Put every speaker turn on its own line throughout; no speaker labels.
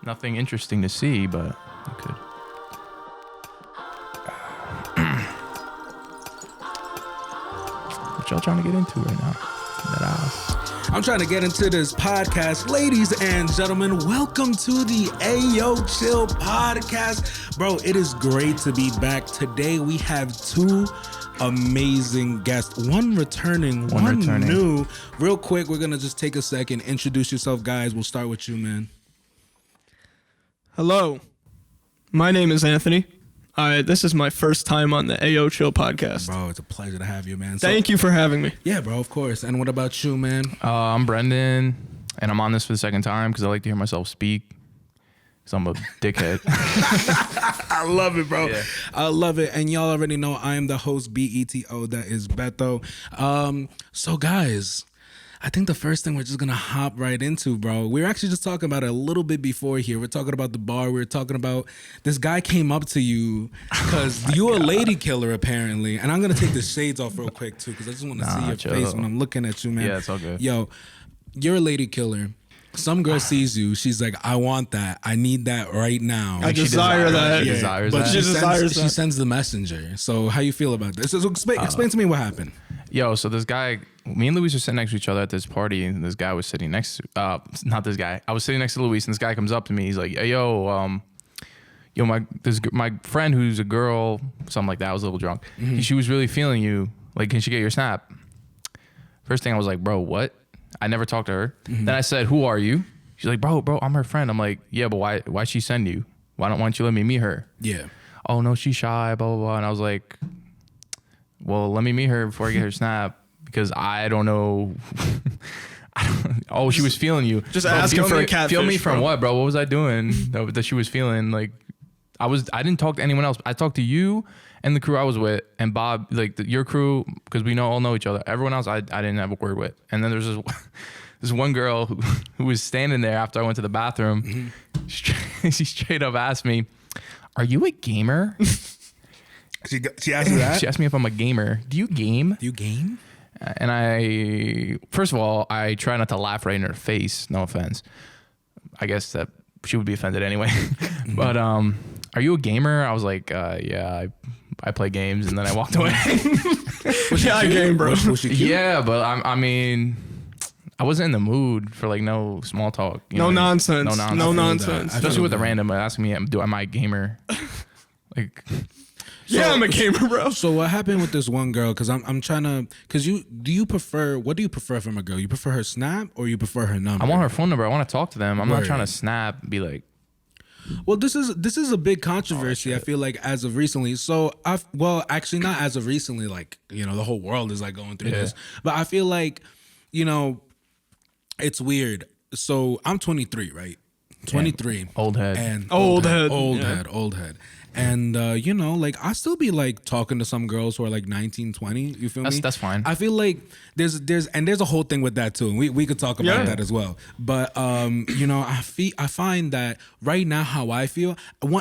Nothing interesting to see, but you could. What y'all trying to get into right now? That ass.
I'm trying to get into this podcast. Ladies and gentlemen, welcome to the Ayo Chill podcast. Bro, it is great to be back. Today we have two amazing guests. One returning, one new. Real quick, we're going to just take a second. Introduce yourself, guys. We'll start with you, man.
Hello. My name is Anthony. This is my first time on the Ayo Chill podcast.
Bro, it's a pleasure to have you, man.
Thank you for having me.
Yeah, bro, of course. And what about you, man?
I'm Brendan, and I'm on this for the second time because I like to hear myself speak. Because I'm a dickhead.
I love it, bro.
Yeah.
I love it. And y'all already know I am the host, BETO. That is Beto. So, guys, I think the first thing we're just going to hop right into, bro. We were actually just talking about it a little bit before here. We're talking about the bar. We were talking about this guy came up to you because you're a lady killer, apparently. And I'm going to take the shades off real quick, too, because I just want to see your face when I'm looking at you, man.
Yeah, it's all good.
Yo, you're a lady killer. Some girl sees you. She's like, I want that. I need that right now.
I desire that.
She desires
but
that.
She sends the messenger. So how you feel about this? So explain to me what happened.
Yo, so this guy, me and Luis were sitting next to each other at this party, and this guy was sitting next to, not this guy. I was sitting next to Luis, and this guy comes up to me. He's like, hey, my friend who's a girl, something like that. I was a little drunk.
Mm-hmm.
She was really feeling you. Like, can she get your snap? First thing I was like, bro, what? I never talked to her. Mm-hmm. Then I said, who are you? She's like, bro, I'm her friend. I'm like, yeah, but why she send you? Why don't you let me meet her?
Yeah.
Oh, no, she's shy, blah, blah, blah. And I was like, well, let me meet her before I get her snap because I don't know. Oh, she was feeling you.
Just asking for a catfish.
Feel me from what, bro? What was I doing that she was feeling? Like, I didn't talk to anyone else. I talked to you and the crew I was with and Bob, like your crew, because we all know each other. Everyone else I didn't have a word with. And then there's this one girl who was standing there after I went to the bathroom. Mm-hmm. She straight up asked me, are you a gamer?
She asked you that?
She asked me if I'm a gamer. Do you game?
Do you game?
And first of all, I try not to laugh right in her face. No offense. I guess that she would be offended anyway. But are you a gamer? I was like, yeah, I play games, and then I walked away.
I game, bro.
Was she cute?
Yeah, but I mean, I wasn't in the mood for like no small talk.
No nonsense. No nonsense.
Especially with the random asking me, am I a gamer? Like,
yeah, I'm a gamer, bro.
So what happened with this one girl? Because I'm trying to. Because what do you prefer from a girl? You prefer her snap or you prefer her number?
I want her phone number. I want to talk to them. I'm not
Word.
trying to snap. And be like.
Well, this is a big controversy. I feel like as of recently. So actually not as of recently. Like the whole world is like going through this. But I feel like it's weird. So I'm 23, right? 23.
Old head.
And
Old head. And like I still be like talking to some girls who are like 19, 20. You feel me?
That's fine.
I feel like there's a whole thing with that too. And we could talk about that as well. But I find that right now how I feel.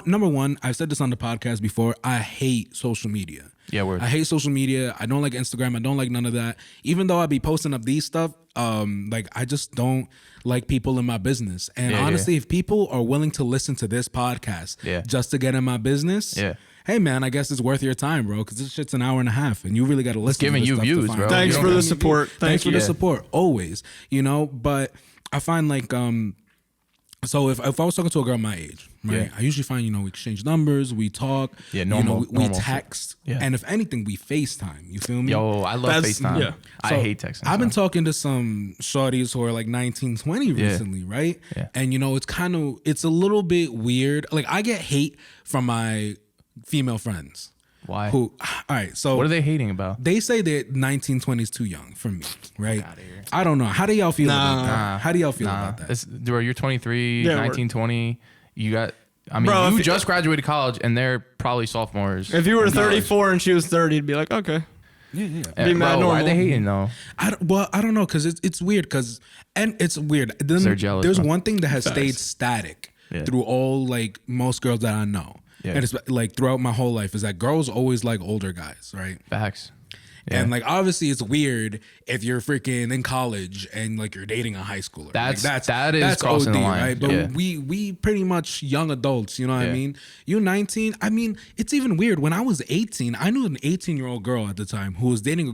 Number one, I've said this on the podcast before. I hate social media.
Yeah, word.
I hate social media. I don't like Instagram. I don't like none of that. Even though I be posting up these stuff, like I just don't like people in my business. And honestly, if people are willing to listen to this podcast just to get in my business, hey man, I guess it's worth your time, bro. Because this shit's an hour and a half, and you really got to listen.
Giving
to
you views, bro.
Thanks for the support.
Thanks for the support, always. But I find like so if I was talking to a girl my age, right? I usually find we exchange numbers, we talk,
normal,
we text, and if anything, we FaceTime. You feel me?
Yo, I love FaceTime. Yeah. I hate texting.
I've been talking to some shorties who are like 19, 20 recently, right?
Yeah.
And it's a little bit weird. Like I get hate from my female friends.
Why?
All right, so
what are they hating about?
They say that 19, 20 is too young for me, right? I don't know. How do y'all feel about that? How do y'all feel about that?
Bro, you're 23, 19, 20. You got... I mean,
bro,
you just graduated college, and they're probably sophomores.
If you were 34 and she was 30, it'd be like, okay.
Yeah.
Be mad normal.
Why are they hating, though?
I don't know, because it's weird, and it's weird. Then
they're jealous.
There's one thing that has stayed static through all, like, most girls that I know. Yeah. And it's like throughout my whole life is that girls always like older guys, right?
Facts.
And like obviously it's weird if you're freaking in college and like you're dating a high schooler.
That's
that's
crossing
OD,
the line,
right? But
yeah.
we pretty much young adults, you know what I
Yeah.
mean? You 19, I mean, it's even weird. When I was 18, I knew an 18-year-old girl at the time who was dating a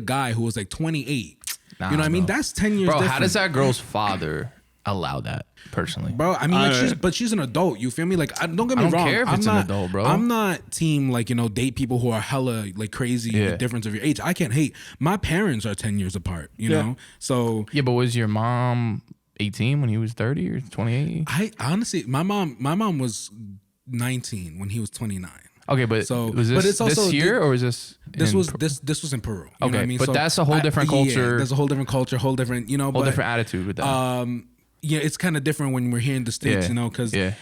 guy who was like 28.
Nah,
you know what I mean?
bro.
That's 10 years
Bro,
different.
how does that girl's father allow that personally?
Bro, I mean, like she's an adult. You feel me? Like, don't get me
I don't
wrong.
care if it's an adult, bro.
I'm not team like, you know, date people who are hella like crazy
Yeah.
difference of your age. I can't hate. My parents are 10 years apart. You know, so
Yeah, but was your mom 18 when he was 30 or 28?
I honestly, my mom was 19 when he was 29.
Okay, but
So,
was
but
this
it's also
this year or was this?
This
in
was
Peru?
this was in Peru. You know
Okay,
what I mean?
but that's a whole different culture.
Yeah, there's a whole different culture, whole different, you know,
whole
but,
different attitude with that.
yeah, it's kind of different when we're here in the States,
Yeah,
you know, because
yeah.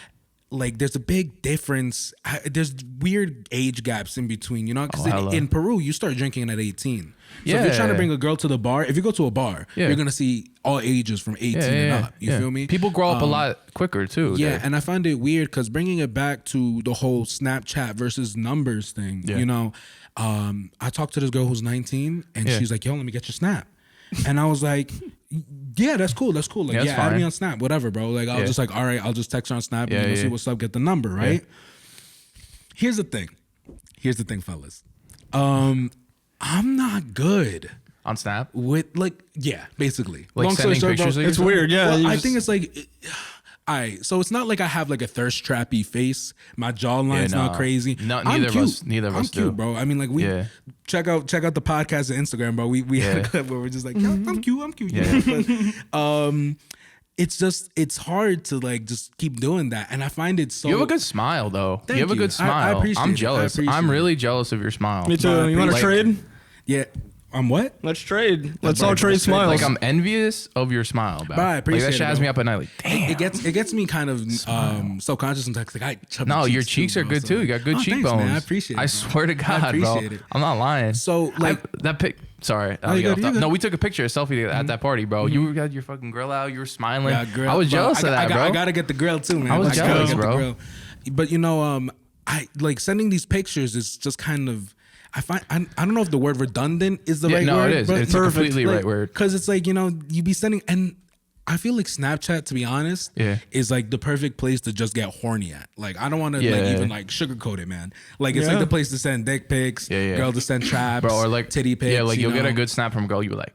like there's a big difference. There's weird age gaps in between, you know, because
hella.
in Peru, you start drinking at 18. So if you're trying to
Yeah.
bring a girl to the bar, if you go to a bar,
Yeah.
you're going to see all ages from 18 and up. You feel me?
People grow up a lot quicker too.
Yeah,
there.
and I find it weird because bringing it back to the whole Snapchat versus numbers thing,
Yeah.
you know, I talked to this girl who's 19 and
Yeah.
she's like, yo, let me get your Snap. And I was like, yeah, that's cool. That's cool. Like,
Yeah,
yeah,
that's
add me
fine.
on Snap, whatever, bro. Like, I was
Yeah.
just like, all right, I'll just text her on Snap
Yeah,
and
yeah.
see what's up, get the number, right? Here's the thing. Here's the thing, fellas. I'm not good
On Snap.
with like, yeah, basically.
Like
Long story
sending
short, bro,
pictures of
It's weird, yeah.
well,
you
I
just-
think it's like, alright. So it's not like I have like a thirst trappy face. My jawline's
Yeah,
not
no.
crazy.
No,
I'm
neither of
cute.
us- neither of
I'm
us
cute,
do.
bro. I mean, like we
Yeah.
check out the podcast and Instagram, bro. We had a
Yeah.
clip where we're just like, yo, I'm cute. you
Yeah.
know? But, it's hard to like just keep doing that, and I find it so.
You have a good smile though.
Thank
you have a
you.
good smile.
I appreciate
I'm
it. I
jealous.
appreciate
I'm
it.
really jealous of your smile.
Me too.
No,
You want to
like-
trade?
Yeah. I'm what?
Let's trade. Let's
Bro,
all trade
let's trade.
smiles.
Like I'm envious of your smile, bro.
Bro, I
like
appreciate
that shit
it,
has
bro.
me up at night. Like, damn.
It gets me kind of self-conscious sometimes. Like I chubby
No, your
too,
cheeks are
bro,
good
so
too.
like-
You got good
Oh, thanks,
cheekbones.
man. I appreciate it.
I
bro.
swear to
I
God, bro.
appreciate it.
I'm not lying.
So, like-
that pic. Sorry,
you good, you good.
no, we took a picture, a selfie at that party, bro. You got your fucking grill out. You were smiling.
Yeah, grill.
I was
Bro,
jealous of that, bro.
I gotta get the grill too, man.
I was
gotta
jealous,
get the
bro.
grill. But you know, I like sending these pictures is just kind of. I don't know if the word redundant is the
Yeah,
right
no,
word.
it is.
but
It's a completely right word.
Because it's like, you know, you be sending, and I feel like Snapchat, to be honest,
Yeah.
is like the perfect place to just get horny at. Like I don't want to like
Yeah.
even like sugarcoat it, man. Like it's
Yeah.
like the place to send dick pics,
Yeah.
girl to send traps,
Bro, or like
titty pics.
Yeah, like
you
you'll get
know?
a good snap from a girl. You be like,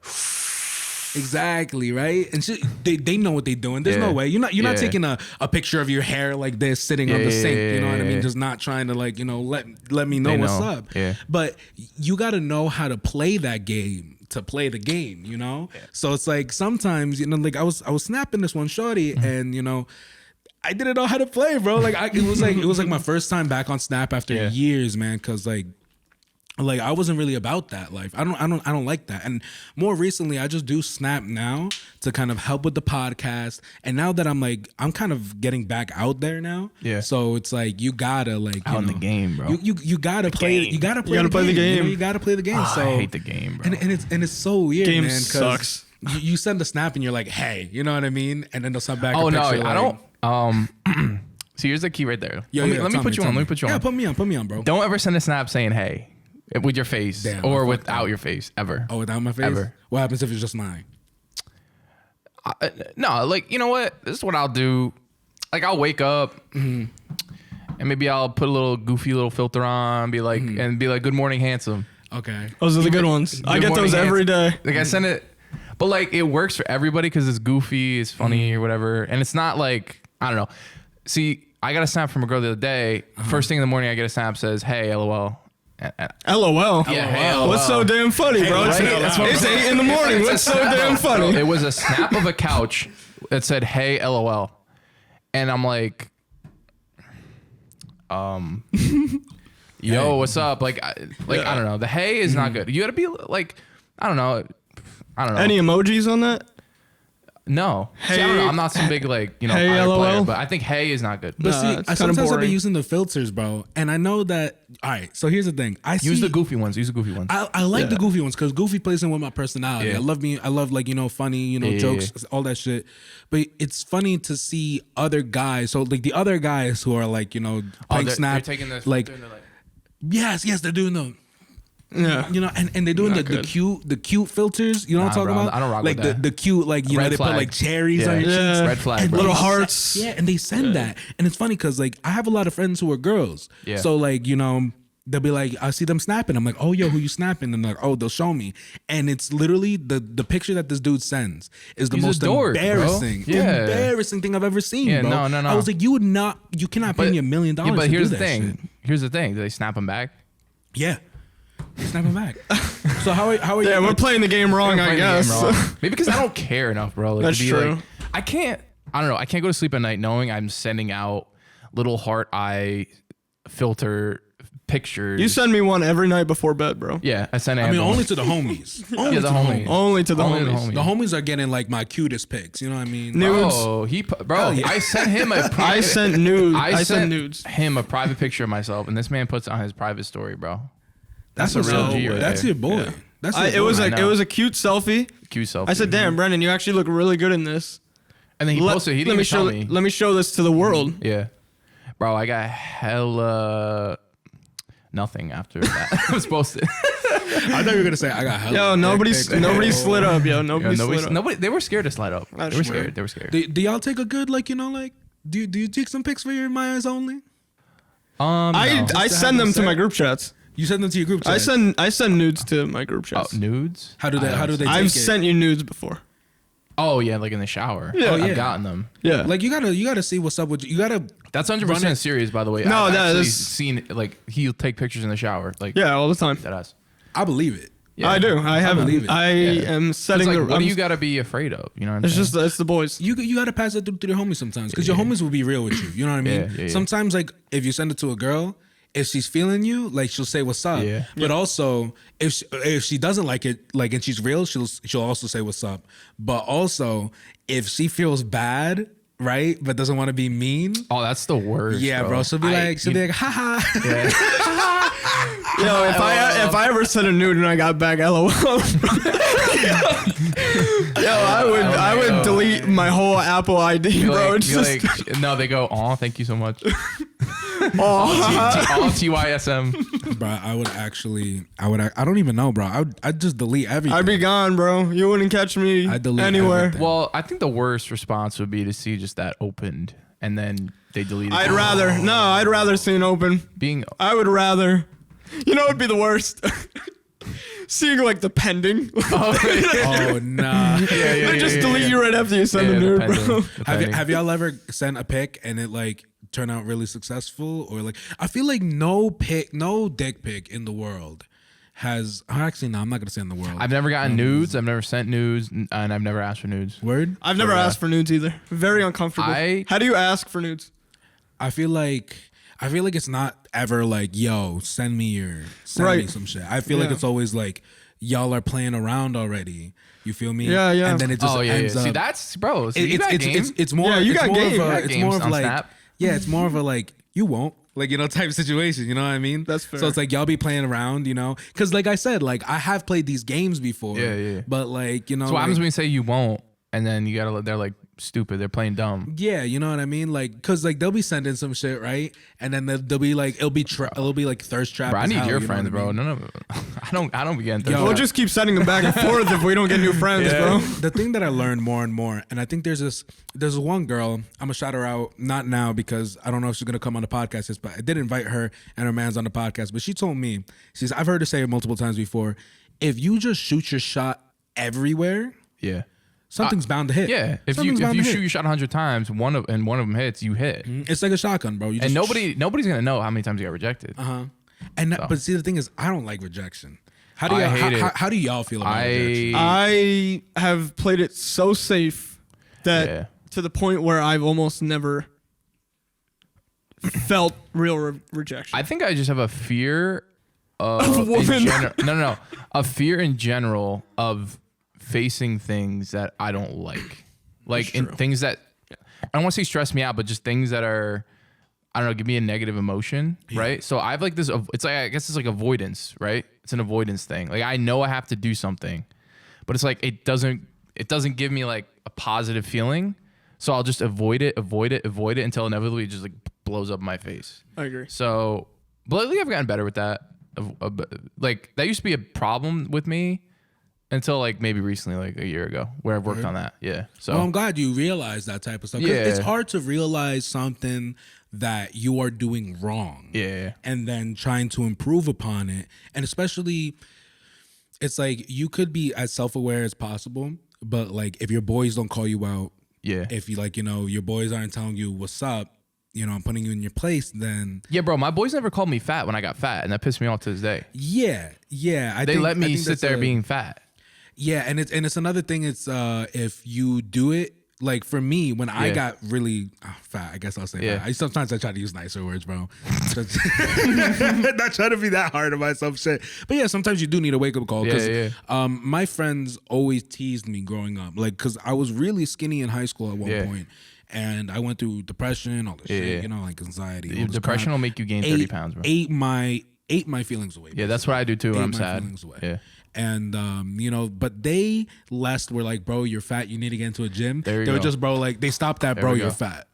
Exactly, right? And shit, they know what they're doing. There's
Yeah.
no way. You're not
Yeah.
taking a picture of your hair like this sitting on
Yeah,
the
yeah,
sink.
yeah,
You know what I
yeah,
mean?
yeah.
Just not trying to like, you know, let me know
They
what's
know.
up.
Yeah.
But you gotta know how to play that game to play the game, you know? So it's like sometimes, you know, like I was snapping this one shorty
Mm-hmm.
and you know, I didn't know how to play, bro. Like it was like my first time back on Snap after
Yeah.
years, man, cause like I wasn't really about that life. I don't like that. And more recently, I just do Snap now to kind of help with the podcast. And now that I'm kind of getting back out there now.
Yeah.
So it's like you gotta like
Out in the game, bro.
You gotta play. You gotta play.
gotta
the
play the
game. You know,
game.
you gotta play the game.
Oh,
So
I hate the game, bro.
and it's so weird,
Game
man. 'cause
sucks.
You send a snap and you're like, hey, you know what I mean? And then they'll send back.
Oh
a
no,
picture
I
like,
don't. See, here's the key right there.
Yo,
let me
tell
put you
tell
on. Let me put you
Yeah,
on.
put me on, bro.
Don't ever send a snap saying "Hey" with your face
Damn,
or
I fucked
without
up.
your face ever.
Oh, without my face.
Ever.
What happens if it's just mine?
No, like you know what? This is what I'll do. Like I'll wake up and maybe I'll put a little goofy little filter on, be like, "Good morning, handsome."
Okay.
Those are the good ones. I
Good
get those
morning,
every day.
Like I send it, but like it works for everybody because it's goofy, it's funny or whatever, and it's not like I don't know. See, I got a snap from a girl the other day. First thing in the morning, I get a snap says, "Hey, LOL."
LOL.
Yeah, hey, LOL.
What's so damn funny, bro?
right?
It's 8 in the morning. What's so damn funny?
It was a snap of a couch that said, "Hey, LOL," and I'm like, yo, what's up? Like I don't know. The hey is not good. You gotta be like, I don't know.
Any emojis on that?
No. See, I don't know. I'm not some big like
Hey,
fire
LOL.
player, but I think hey is not good.
But
Nah,
see,
it's
I
kinda
sometimes I've been
boring.
using the filters, bro, and I know that. All right, so here's the thing.
Use the goofy ones. Use the goofy ones.
I like the goofy ones because goofy plays in with my personality.
Yeah.
I love like, you know, funny, you know,
Yeah,
jokes, all that shit. But it's funny to see other guys. So like the other guys who are like, you know, playing
they're
Snap,
taking this
like
and they're like,
yes, they're doing the.
Yeah.
You know, and they're doing
Not
the
good.
cute filters. You know what I'm talking
bro,
about?
I don't rock
like
with that.
the cute, like, you know,
Red
they put
flag.
like cherries
Yeah.
on your
Yeah.
cheeks.
Red flag,
And
bro.
Little
they-
hearts.
Yeah, and they send that. And it's funny because like I have a lot of friends who are girls.
Yeah.
So like, you know, they'll be like, I see them snapping. I'm like, oh, yo, who you snapping? And they're like, oh, they'll show me. And it's literally the picture that this dude sends is the
He's a
most
dork, bro.
embarrassing,
Yeah.
embarrassing thing I've ever seen,
Yeah,
bro.
no.
I was like, you cannot pay me $1 million.
Yeah, but
to
here's
do
the
that
thing.
shit.
Here's the thing. Do they snap them back?
Yeah. Snap him back. So how are you?
Yeah, we're playing the game wrong, I
Playing the game
guess.
wrong. Maybe because I don't care enough, bro. Like,
That's
to be
true.
Like, I can't. I don't know. I can't go to sleep at night knowing I'm sending out little heart eye filter pictures.
You send me one every night before bed, bro.
Yeah, I send.
I mean, only to the homies. Only
Yeah,
to
the homies.
Only to the
Only the
homies.
homies.
The homies are getting like my cutest pics. You know what I mean?
Nudes.
Oh, bro.
yeah.
I sent him a.
I sent nudes. I
I
sent
sent
nudes.
him a private picture of myself, and this man puts it on his private story, bro.
That's
a
what's
real
up.
G right
That's
there.
your boy.
Yeah.
That's your
It was
boy.
like
know.
it was a cute selfie.
Cute selfie.
I said, "Damn, Brendan, you actually look really good in this."
and then he posted. He didn't even tell me.
Let me show this to the world.
Yeah, bro. I got hella nothing after that. I was posted.
I thought you were gonna say I got hella.
Yo, nobody slid up. Yo, nobody slid up.
Nobody. They were scared to slide up.
That's
They were
true.
scared. They were scared.
Do y'all take a good like you know like do you take some pics for your my eyes only?
No.
I send them to my group chats.
You send them to your group chat.
I send nudes to my group
Oh,
chats.
nudes.
How do they take
I've
it?
sent you nudes before.
Oh yeah, like in the shower.
Yeah. Oh,
yeah.
I've gotten them.
Yeah.
Like you gotta see what's up with you. You gotta
That's
Run it.
100% serious, by the way.
No,
I've
that
actually
is-
seen like he'll take pictures in the shower. Like
yeah, all the time.
that ass.
I believe it.
Yeah.
I do. I have.
believe it.
I am
It's
setting
like,
the.
what
I'm-
do you gotta be afraid of? You know what I'm
It's
saying?
just it's the boys.
You gotta pass it through to your homies sometimes because your homies will be real with you. You know what I mean?
Yeah.
Sometimes like if you send it to a girl, if she's feeling you, like she'll say what's up.
Yeah.
But also if she doesn't like it, like and she's real, she'll also say what's up. But also if she feels bad, right, but doesn't want to be mean.
Oh, that's the worst.
Yeah, bro. She'll be like, haha.
Yo, if I ever sent a nude and I got back, LOL. Yo, I would delete my whole Apple ID, bro. It's just
no, they go, oh, thank you so much.
oh,
All TYSM.
Bro, I don't even know, bro. I'd just delete everything.
I'd be gone, bro. You wouldn't catch me
I delete
anywhere.
everything.
Well, I think the worst response would be to see just that opened and then they deleted
I'd
it.
I'd rather see an open.
Being
I would rather. You know, it'd be the worst. Seeing like the pending.
Oh nah.
They just delete you right after you send a nude, bro.
Have y'all ever sent a pic and it like turned out really successful? Or like I feel like no dick pic in the world has actually no, I'm not gonna say in the world.
I've never gotten nudes. I've never sent nudes, and I've never asked for nudes.
Word?
I've never asked for nudes either. Very uncomfortable. How do you ask for nudes?
I feel like it's not ever like, yo, send me
Right.
some shit. I feel like
Yeah.
it's always like y'all are playing around already. You feel me?
Yeah, yeah.
And then it just
Oh yeah,
ends
yeah.
up.
See, that's bro. See, you got game.
It's more.
Yeah, you
it's
got
more
game.
Of
You
a,
got
it's
games
more of
on
like.
Snap.
Yeah, it's more of a like you won't like type situation. You know what I mean?
That's fair.
So it's like y'all be playing around, because like I said, like I have played these games before.
Yeah, yeah.
But like
So what
like,
happens when you say you won't, and then you gotta? They're like stupid. They're playing dumb.
yeah, you know what I mean? Like, cause like they'll be sending some shit, right? And then they'll be like, it'll be like thirst trap.
Bro, I
as
need
hell,
your
you know
friends,
what I
bro.
mean?
None of I don't be getting.
Yo,
thirsty.
We'll just keep sending them back and forth if we don't get new friends, bro.
The thing that I learned more and more, and I think there's one girl, I'm gonna shout her out, not now because I don't know if she's gonna come on the podcast, but I did invite her and her man's on the podcast. But she told me, I've heard her say it multiple times before, if you just shoot your shot everywhere,
yeah.
something's bound to hit.
Yeah, if
Something's
you
bound to
shoot
hit.
your shot 100 times, one of them hits, you hit,
It's like a shotgun, bro. You
and
just,
nobody's gonna know how many times you got rejected.
And but see, the thing is, I don't like rejection. How do
I
y'all,
hate it.
how do y'all feel about rejection?
I have played it so safe that
Yeah.
to the point where I've almost never felt real rejection.
I think I just have a fear of
a woman.
No, a fear in general of facing things that I don't like in things that I don't want to say stress me out, but just things that are, I don't know, give me a negative emotion, right? So I've like this. It's like, I guess it's like avoidance, right? It's an avoidance thing. Like I know I have to do something, but it's like it doesn't give me like a positive feeling. So I'll just avoid it until inevitably it just like blows up in my face.
I agree.
So, but lately I've gotten better with that. like that used to be a problem with me until like maybe recently, like a year ago, where I've worked on that. Yeah. So
Well, I'm glad you realize that type of stuff. 'Cause
Yeah.
it's hard to realize something that you are doing wrong.
Yeah.
And then trying to improve upon it. And especially, it's like you could be as self-aware as possible, but like if your boys don't call you out,
yeah.
if you like, your boys aren't telling you what's up, I'm putting you in your place, then
Yeah, bro, my boys never called me fat when I got fat, and that pissed me off to this day.
yeah.
They let me sit there being fat.
Yeah, and it's another thing. It's if you do it, like for me, when I got really fat, I guess I'll say fat. Sometimes I try to use nicer words, bro. Not trying to be that hard on myself, shit. But yeah, sometimes you do need a wake up call. Because my friends always teased me growing up, like because I was really skinny in high school at one point. And I went through depression, all this shit, like anxiety. all this
Depression
crap.
will make you gain 30 pounds, bro.
Ate my feelings away.
Yeah, that's what I do too when I'm
my
sad.
feelings away.
Yeah.
And but they were like, bro, you're fat, you need to get into a gym.
There you
they were
go.
just, bro, like they stopped that,
There
bro,
we
you're
go.
fat.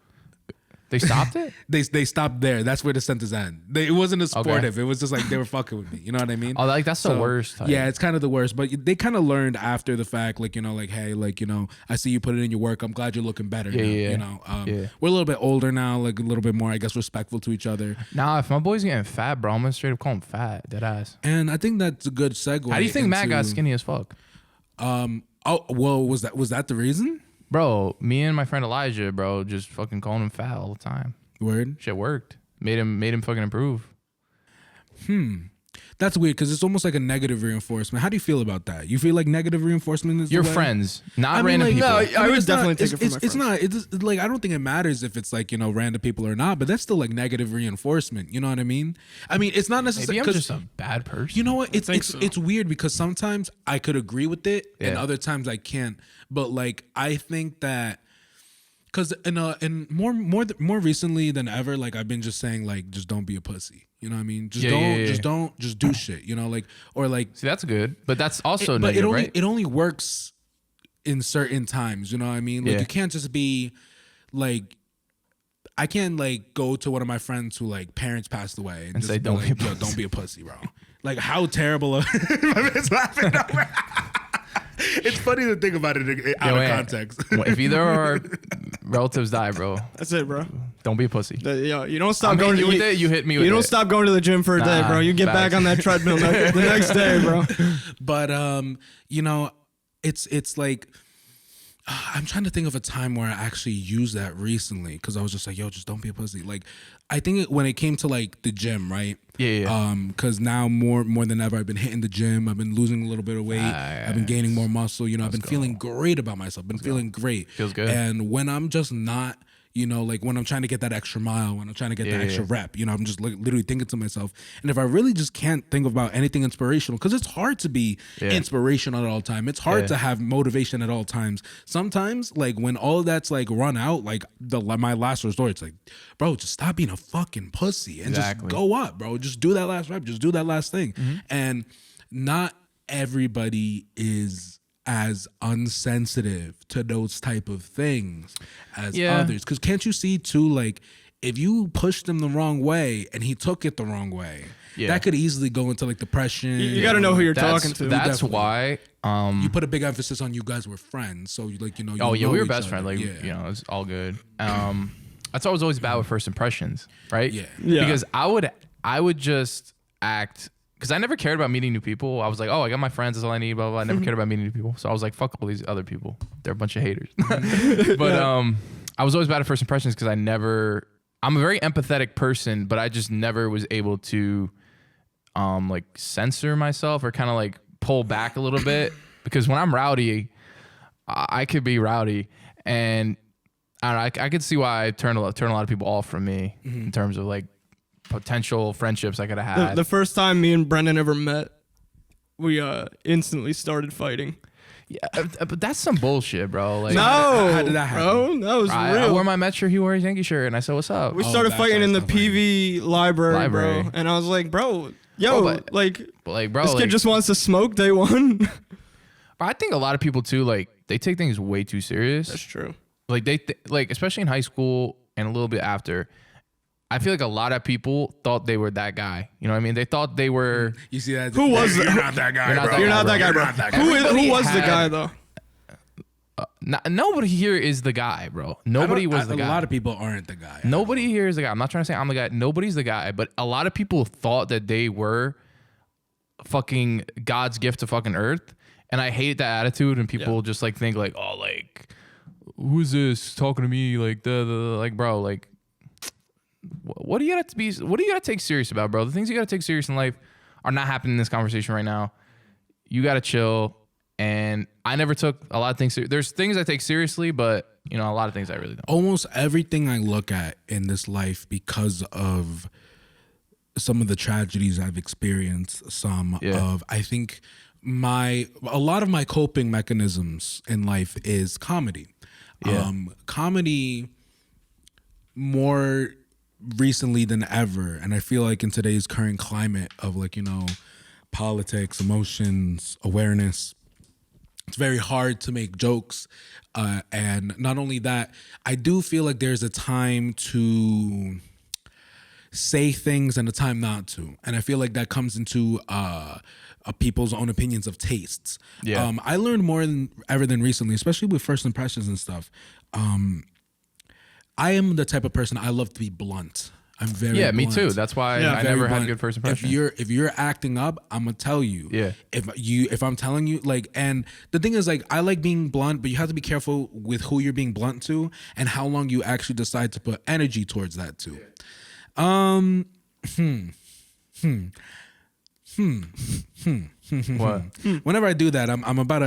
They stopped it?
They stopped there. That's where the sentence end. It wasn't as supportive. It was just like they were fucking with me. You know what I mean?
Oh, like that's the worst type.
Yeah, it's kind of the worst. But they kind of learned after the fact, like, like, hey, like, I see you put it in your work. I'm glad you're looking better. now, We're a little bit older now, like a little bit more, I guess, respectful to each other.
Nah, if my boy's getting fat, bro, I'm gonna straight up call him fat, dead ass.
And I think that's a good segue.
How do you think Matt got skinny as fuck?
Oh, well, was that the reason?
Bro, me and my friend Elijah, bro, just fucking calling him fat all the time.
Word.
Shit worked. Made him fucking improve.
That's weird because it's almost like a negative reinforcement. How do you feel about that? You feel like negative reinforcement is
Your
the way?
friends, not
I mean,
random
like,
people.
no, I would
it's
definitely
not,
take it from my
it's
friends.
not. It's like I don't think it matters if it's like random people or not, but that's still like negative reinforcement. You know what I mean? I mean, it's not
Maybe
necessarily
I'm
because
just a bad person.
you know what? It's
think so.
it's weird because sometimes I could agree with it and
Yeah.
other times I can't. But like I think that. Because and more recently than ever, like I've been just saying like just don't be a pussy. You know what I mean? Just do shit. Like or like.
See, that's good, but that's also
But
negative, right?
it only works in certain times. You know what I mean? Like
Yeah.
you can't just be like. I can't like go to one of my friends who like parents passed away and just
say, "Don't be a
like, yo,
pussy."
don't be a pussy, bro. Like how terrible. My man's laughing. It's funny to think about it out of context.
If either of our relatives die, bro,
That's it, bro.
don't be a pussy.
You don't stop
I'm
going.
hitting you with it, you hit me with
You don't
it.
stop going to the gym for a day,
Nah,
bro. You get back
facts.
on that treadmill the next day, bro.
But it's like I'm trying to think of a time where I actually used that recently because I was just like, yo, just don't be a pussy. Like I think when it came to like the gym, right?
Yeah.
Because now more than ever, I've been hitting the gym. I've been losing a little bit of weight. I've been gaining more muscle. I've been feeling great about myself. Been feeling great.
Feels good.
And when I'm just not. Like when I'm trying to get that extra mile, when I'm trying to get that extra rep, I'm just literally thinking to myself, and if I really just can't think about anything inspirational, because it's hard to be inspirational at all time. It's hard to have motivation at all times. Sometimes, like when all of that's like run out, like my last resort, it's like, bro, just stop being a fucking pussy and just go up, bro. Just do that last rep. Just do that last thing. And not everybody is as unsensitive to those type of things as others. Because can't you see too, like if you pushed him the wrong way and he took it the wrong way, that could easily go into like depression.
You got to know who you're
That's
talking to.
That's why.
You put a big emphasis on you guys were friends, so like you
Oh yeah,
know
we were
each
best
other.
friends. Like it's all good. That's why I was always bad with first impressions, right?
Yeah.
Because I would just act. Because I never cared about meeting new people. I was like, oh, I got my friends. That's all I need. Blah, blah, blah. I never cared about meeting new people. So I was like, fuck all these other people. They're a bunch of haters. But I was always bad at first impressions because I'm a very empathetic person, but I just never was able to like censor myself or kind of like pull back a little bit. Because when I'm rowdy, I could be rowdy. And I don't know, I could see why I turn a lot of people off from me in terms of like potential friendships I could have had.
The first time me and Brendan ever met, we instantly started fighting.
Yeah, but that's some bullshit, bro. Like,
No,
how did that happen?
bro, that was
I
real.
wore my Met shirt, he wore his Yankee shirt, and I said, "What's up?"
We started
that's
fighting
how
in the
it's done,
PV library,
Library.
bro. And I was like, bro, yo,
but
like,
bro,
this
like,
kid just wants to smoke day one.
but I think a lot of people too, like, they take things way too serious.
That's true.
Like like especially in high school and a little bit after, I feel like a lot of people thought they were that guy. You know what I mean? They thought they were.
You see that?
Who was
You're
that?
not that guy,
You're not
bro.
that
You're not that guy,
You're
bro.
not that guy.
Who was the
Everybody
guy
had-
though?
Nobody here is the guy, bro. Nobody was the guy.
A lot of people aren't the guy.
Nobody here is the guy. I'm not trying to say I'm the guy. Nobody's the guy, but a lot of people thought that they were fucking God's gift to fucking earth. And I hate that attitude. And people just like think like, oh, like, who's this talking to me? Like, like, bro, like, what do you gotta be? What do you gotta take serious about, bro? The things you gotta take serious in life are not happening in this conversation right now. You gotta chill. And I never took a lot of things. There's things I take seriously, but you know, a lot of things I really don't.
Almost everything I look at in this life, because of some of the tragedies I've experienced, I think a lot of my coping mechanisms in life is comedy.
Yeah.
Comedy more recently than ever, and I feel like in today's current climate of like, you know, politics, emotions, awareness, it's very hard to make jokes. And not only that, I do feel like there's a time to say things and a time not to. And I feel like that comes into people's own opinions of tastes.
Yeah.
I learned more than ever than recently, especially with first impressions and stuff. I am the type of person, I love to be blunt. I'm very
Yeah, me
blunt.
too. That's why I
Very
never had a
blunt.
good first impression.
If you're acting up, I'm gonna tell you.
Yeah.
If I'm telling you, like, and the thing is, like, I like being blunt, but you have to be careful with who you're being blunt to and how long you actually decide to put energy towards that too.
What?
Whenever I do that, I'm about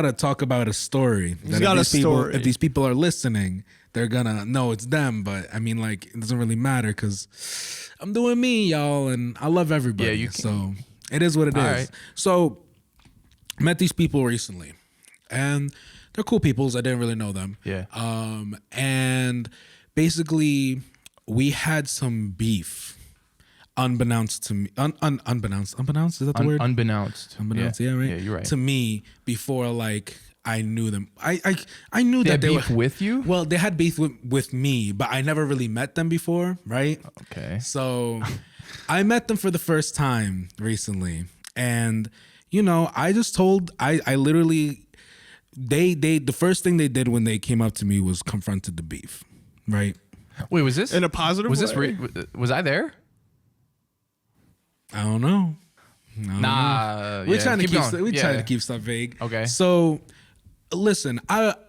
to talk about a story. That
got a
these people,
story.
if these people are listening, they're gonna know it's them. But I mean, like, it doesn't really matter because I'm doing me, y'all, and I love everybody.
Yeah, you can-
So it is what it is.
right.
So met these people recently, and they're cool peoples. I didn't really know them.
Yeah.
And basically, we had some beef. Unbeknownst to me, unbeknownst is that the word?
Unbeknownst.
Unbeknownst, yeah, right.
Yeah, you're right.
To me, before like I knew them, I knew
They
that
had
they
beef
were
with you?
Well, they had beef with me, but I never really met them before, right?
Okay.
So I met them for the first time recently, and you know, I just told I literally they the first thing they did when they came up to me was confronted the beef, right?
Wait, was this
In a positive
Was this
way?
was I there?
I don't know. I don't know.
Nah.
We're
yeah,
trying to keep
going.
we're
Yeah.
trying to keep stuff vague.
Okay.
So listen,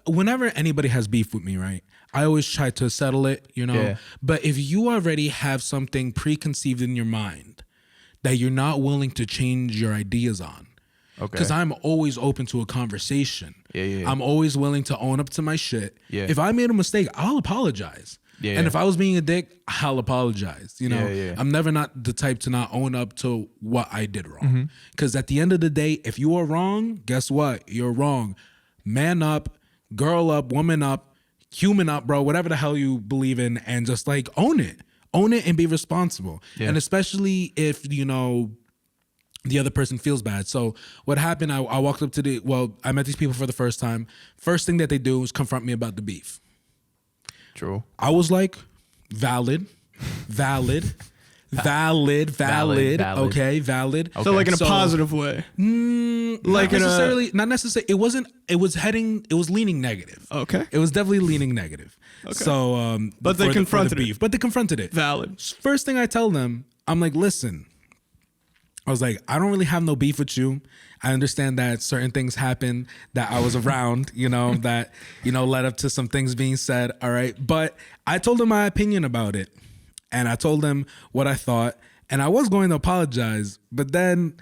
whenever anybody has beef with me, right? I always try to settle it, you know.
Yeah.
But if you already have something preconceived in your mind that you're not willing to change your ideas on,
Okay.
because I'm always open to a conversation.
Yeah.
I'm always willing to own up to my shit.
Yeah.
If I made a mistake, I'll apologize.
Yeah,
And
yeah.
if I was being a dick, I'll apologize. You know,
Yeah.
I'm never not the type to not own up to what I did
Mm-hmm.
wrong. Because at the end of the day, if you are wrong, guess what? You're wrong. Man up, girl up, woman up, human up, bro. Whatever the hell you believe in, and just like own it and be responsible.
Yeah.
And especially if you know the other person feels bad. So what happened? I walked up to I met these people for the first time. First thing that they do is confront me about the beef.
True.
I was like, valid.
Valid.
Okay, valid.
So like in a
So-
positive way.
Like not necessarily. It wasn't. It was leaning negative.
Okay.
It was definitely leaning negative. So,
But they
for the
confronted it.
beef. But they confronted it.
Valid.
First thing I tell them, I'm like, listen. I was like, I don't really have no beef with you. I understand that certain things happen that I was around, you know, that, you know, led up to some things being said. All right. But I told them my opinion about it. And I told them what I thought. And I was going to apologize. But then,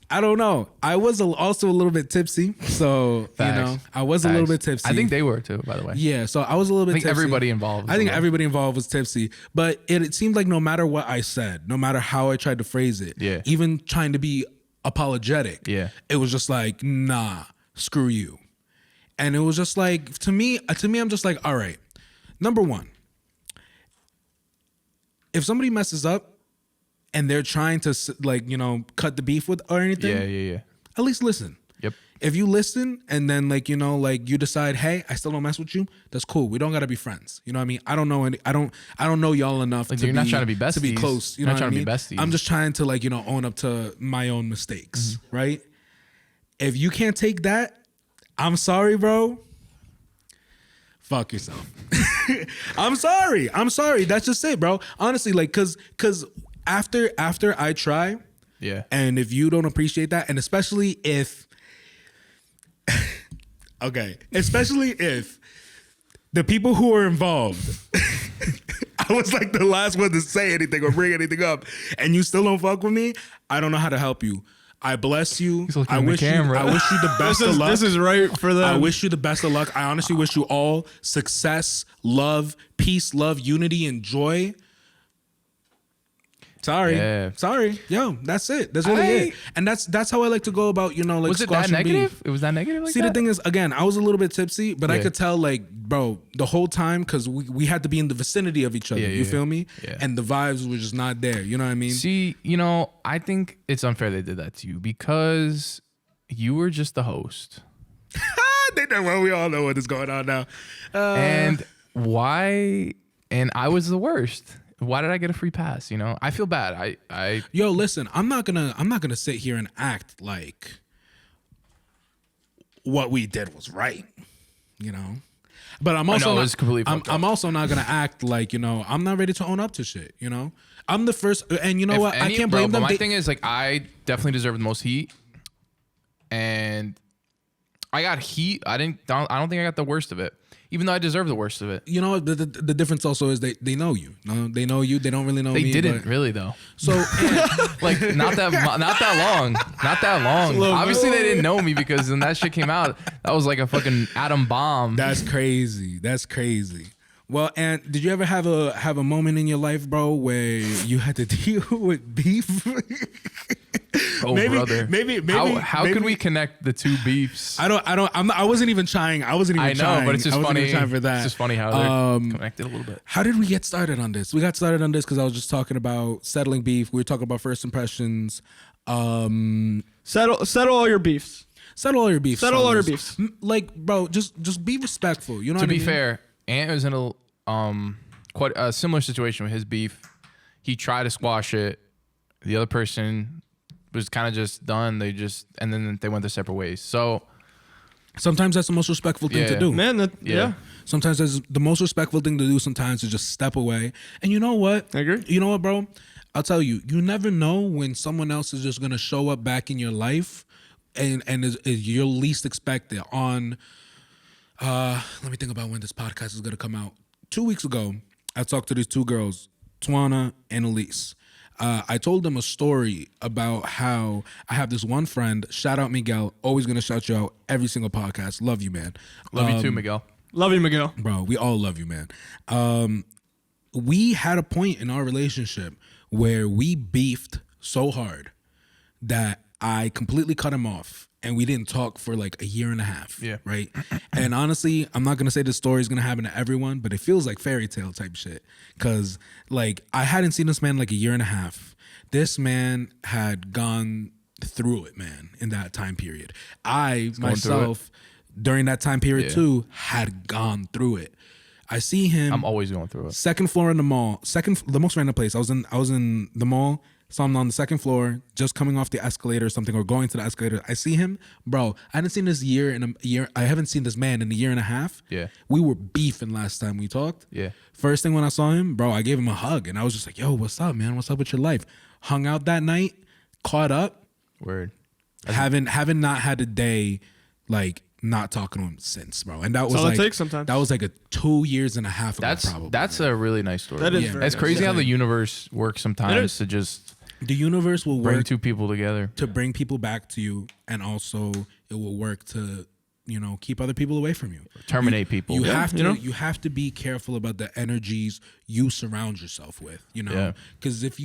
I don't know. I was also a little bit tipsy. So,
Facts.
you know, I was a little bit
Facts.
tipsy.
I think they were too, by the way.
Yeah, so I was a little bit
I think
tipsy.
everybody involved was
I think
a little.
everybody involved was tipsy. But it seemed like no matter what I said, no matter how I tried to phrase it,
Yeah.
even trying to be apologetic,
Yeah.
it was just like, nah, screw you. And it was just like, to me, I'm just like, all right, number one, if somebody messes up and they're trying to, like, you know, cut the beef with or anything,
Yeah.
at least listen.
Yep.
If you listen and then like, you know, like you decide, hey, I still don't mess with you, that's cool. We don't gotta be friends. You know what I mean? I don't know y'all enough
Like,
to
you're
be
not trying to be
to be
besties.
close. You
You're
know
not
what I
trying to
mean?
be besties.
I'm just trying to like, you know, own up to my own mistakes, right? If you can't take that, I'm sorry, bro. Fuck yourself. I'm sorry. That's just it, bro. Honestly, like, cause after I try,
Yeah.
and if you don't appreciate that, and especially if, especially if the people who are involved, I was like the last one to say anything or bring anything up, and you still don't fuck with me, I don't know how to help you. I bless you.
He's looking
I
at the
wish you.
camera.
I wish you the best of luck.
This is right for them.
I wish you the best of luck. I honestly wish you all success, love, peace, love, unity, and joy. Sorry.
Yeah.
Sorry. Yo, that's it. That's really it. And that's how I like to go about, you know, like
Was it that
squashing
negative?
beef.
It was that negative like
See,
that?
the thing is, again, I was a little bit tipsy, but I
Yeah.
could tell, like, bro, the whole time, because we had to be in the vicinity of each other.
Yeah,
you
yeah,
feel me?
yeah.
And the vibes were just not there. You know what I mean?
See, you know, I think it's unfair they did that to you because you were just the host.
They know, well, we all know what is going on now.
And why? And I was the worst. Why did I get a free pass? You know, I feel bad. I
Yo, listen, I'm not gonna sit here and act like what we did was right, you know. But I'm also
know,
not,
it's completely fucked
I'm also not gonna act like, you know, I'm not ready to own up to shit. You know, I'm the first, and you know what? I can't blame them.
But my
They-
thing is, like, I definitely deserve the most heat, and I got heat. I don't think I got the worst of it, even though I deserve the worst of it.
you know, the difference also is they know you. No, they know you. They don't really know
They
me.
didn't
but-
really though.
So
Like not that long. Obviously they didn't know me because when that shit came out, that was like a fucking atom bomb.
that's crazy. That's crazy. Well, and did you ever have a moment in your life, bro, where you had to deal with beef?
Oh, brother.
Maybe.
How could we connect the two beefs?
I wasn't even trying. I wasn't even
I know,
trying.
but it's just
I wasn't
funny.
even trying for that.
It's just funny how they're connected a little bit.
How did we get started on this? We got started on this because I was just talking about settling beef. We were talking about first impressions.
Settle all your beefs.
Settle all your beefs.
Settle all your
fellas.
beefs.
Like, bro, just be respectful. You know
To
what I
be
mean?
fair, Ant was in a quite a similar situation with his beef. He tried to squash it. The other person was kind of just done. And then they went their separate ways. So
Sometimes that's the most respectful thing to
Yeah.
do.
Man,
yeah.
Sometimes that's the most respectful thing to do. Sometimes is just step away. And you know what?
I agree.
You know what, bro? I'll tell you. You never know when someone else is just gonna show up back in your life, and is you're least expected. On, let me think about when this podcast is gonna come out. 2 weeks ago, I talked to these two girls, Twana and Elise. I told them a story about how I have this one friend. Shout out Miguel. Always gonna shout you out every single podcast. Love you, man.
love you too, Miguel.
Love you, Miguel.
Bro, we all love you, man. We had a point in our relationship where we beefed so hard that I completely cut him off and we didn't talk for like a year and a half.
Yeah.
Right. And honestly, I'm not going to say this story is going to happen to everyone, but it feels like fairy tale type shit. Cause like I hadn't seen this man like a year and a half. This man had gone through it, man, in that time period. I
going through
myself, during that time period
Yeah.
too, had gone through it. I see him
I'm always going through it.
second floor in the mall, the most random place. I was in the mall, saw him on the second floor, just coming off the escalator or something, or going to the escalator. I see him, bro. I hadn't seen this year in a year. I haven't seen this man in a year and a half.
Yeah.
We were beefing last time we talked.
Yeah.
First thing when I saw him, bro, I gave him a hug and I was just like, yo, what's up, man? What's up with your life? Hung out that night, caught up,
Word.
haven't not had a day like not talking to him since, bro. And that was
all it
like
takes sometimes.
that was like a 2 years and a half ago,
That's
probably.
a really nice story.
That is
Yeah.
very
It's
nice.
crazy how
Yeah.
the universe works
It
sometimes
is.
to just
The universe will
bring
work
two people together.
to bring people back to you, and also it will work to, you know, keep other people away from you.
Terminate people.
You
Yeah,
have to
you know?
you have to be careful about the energies you surround yourself with, you know,
Yeah.
because if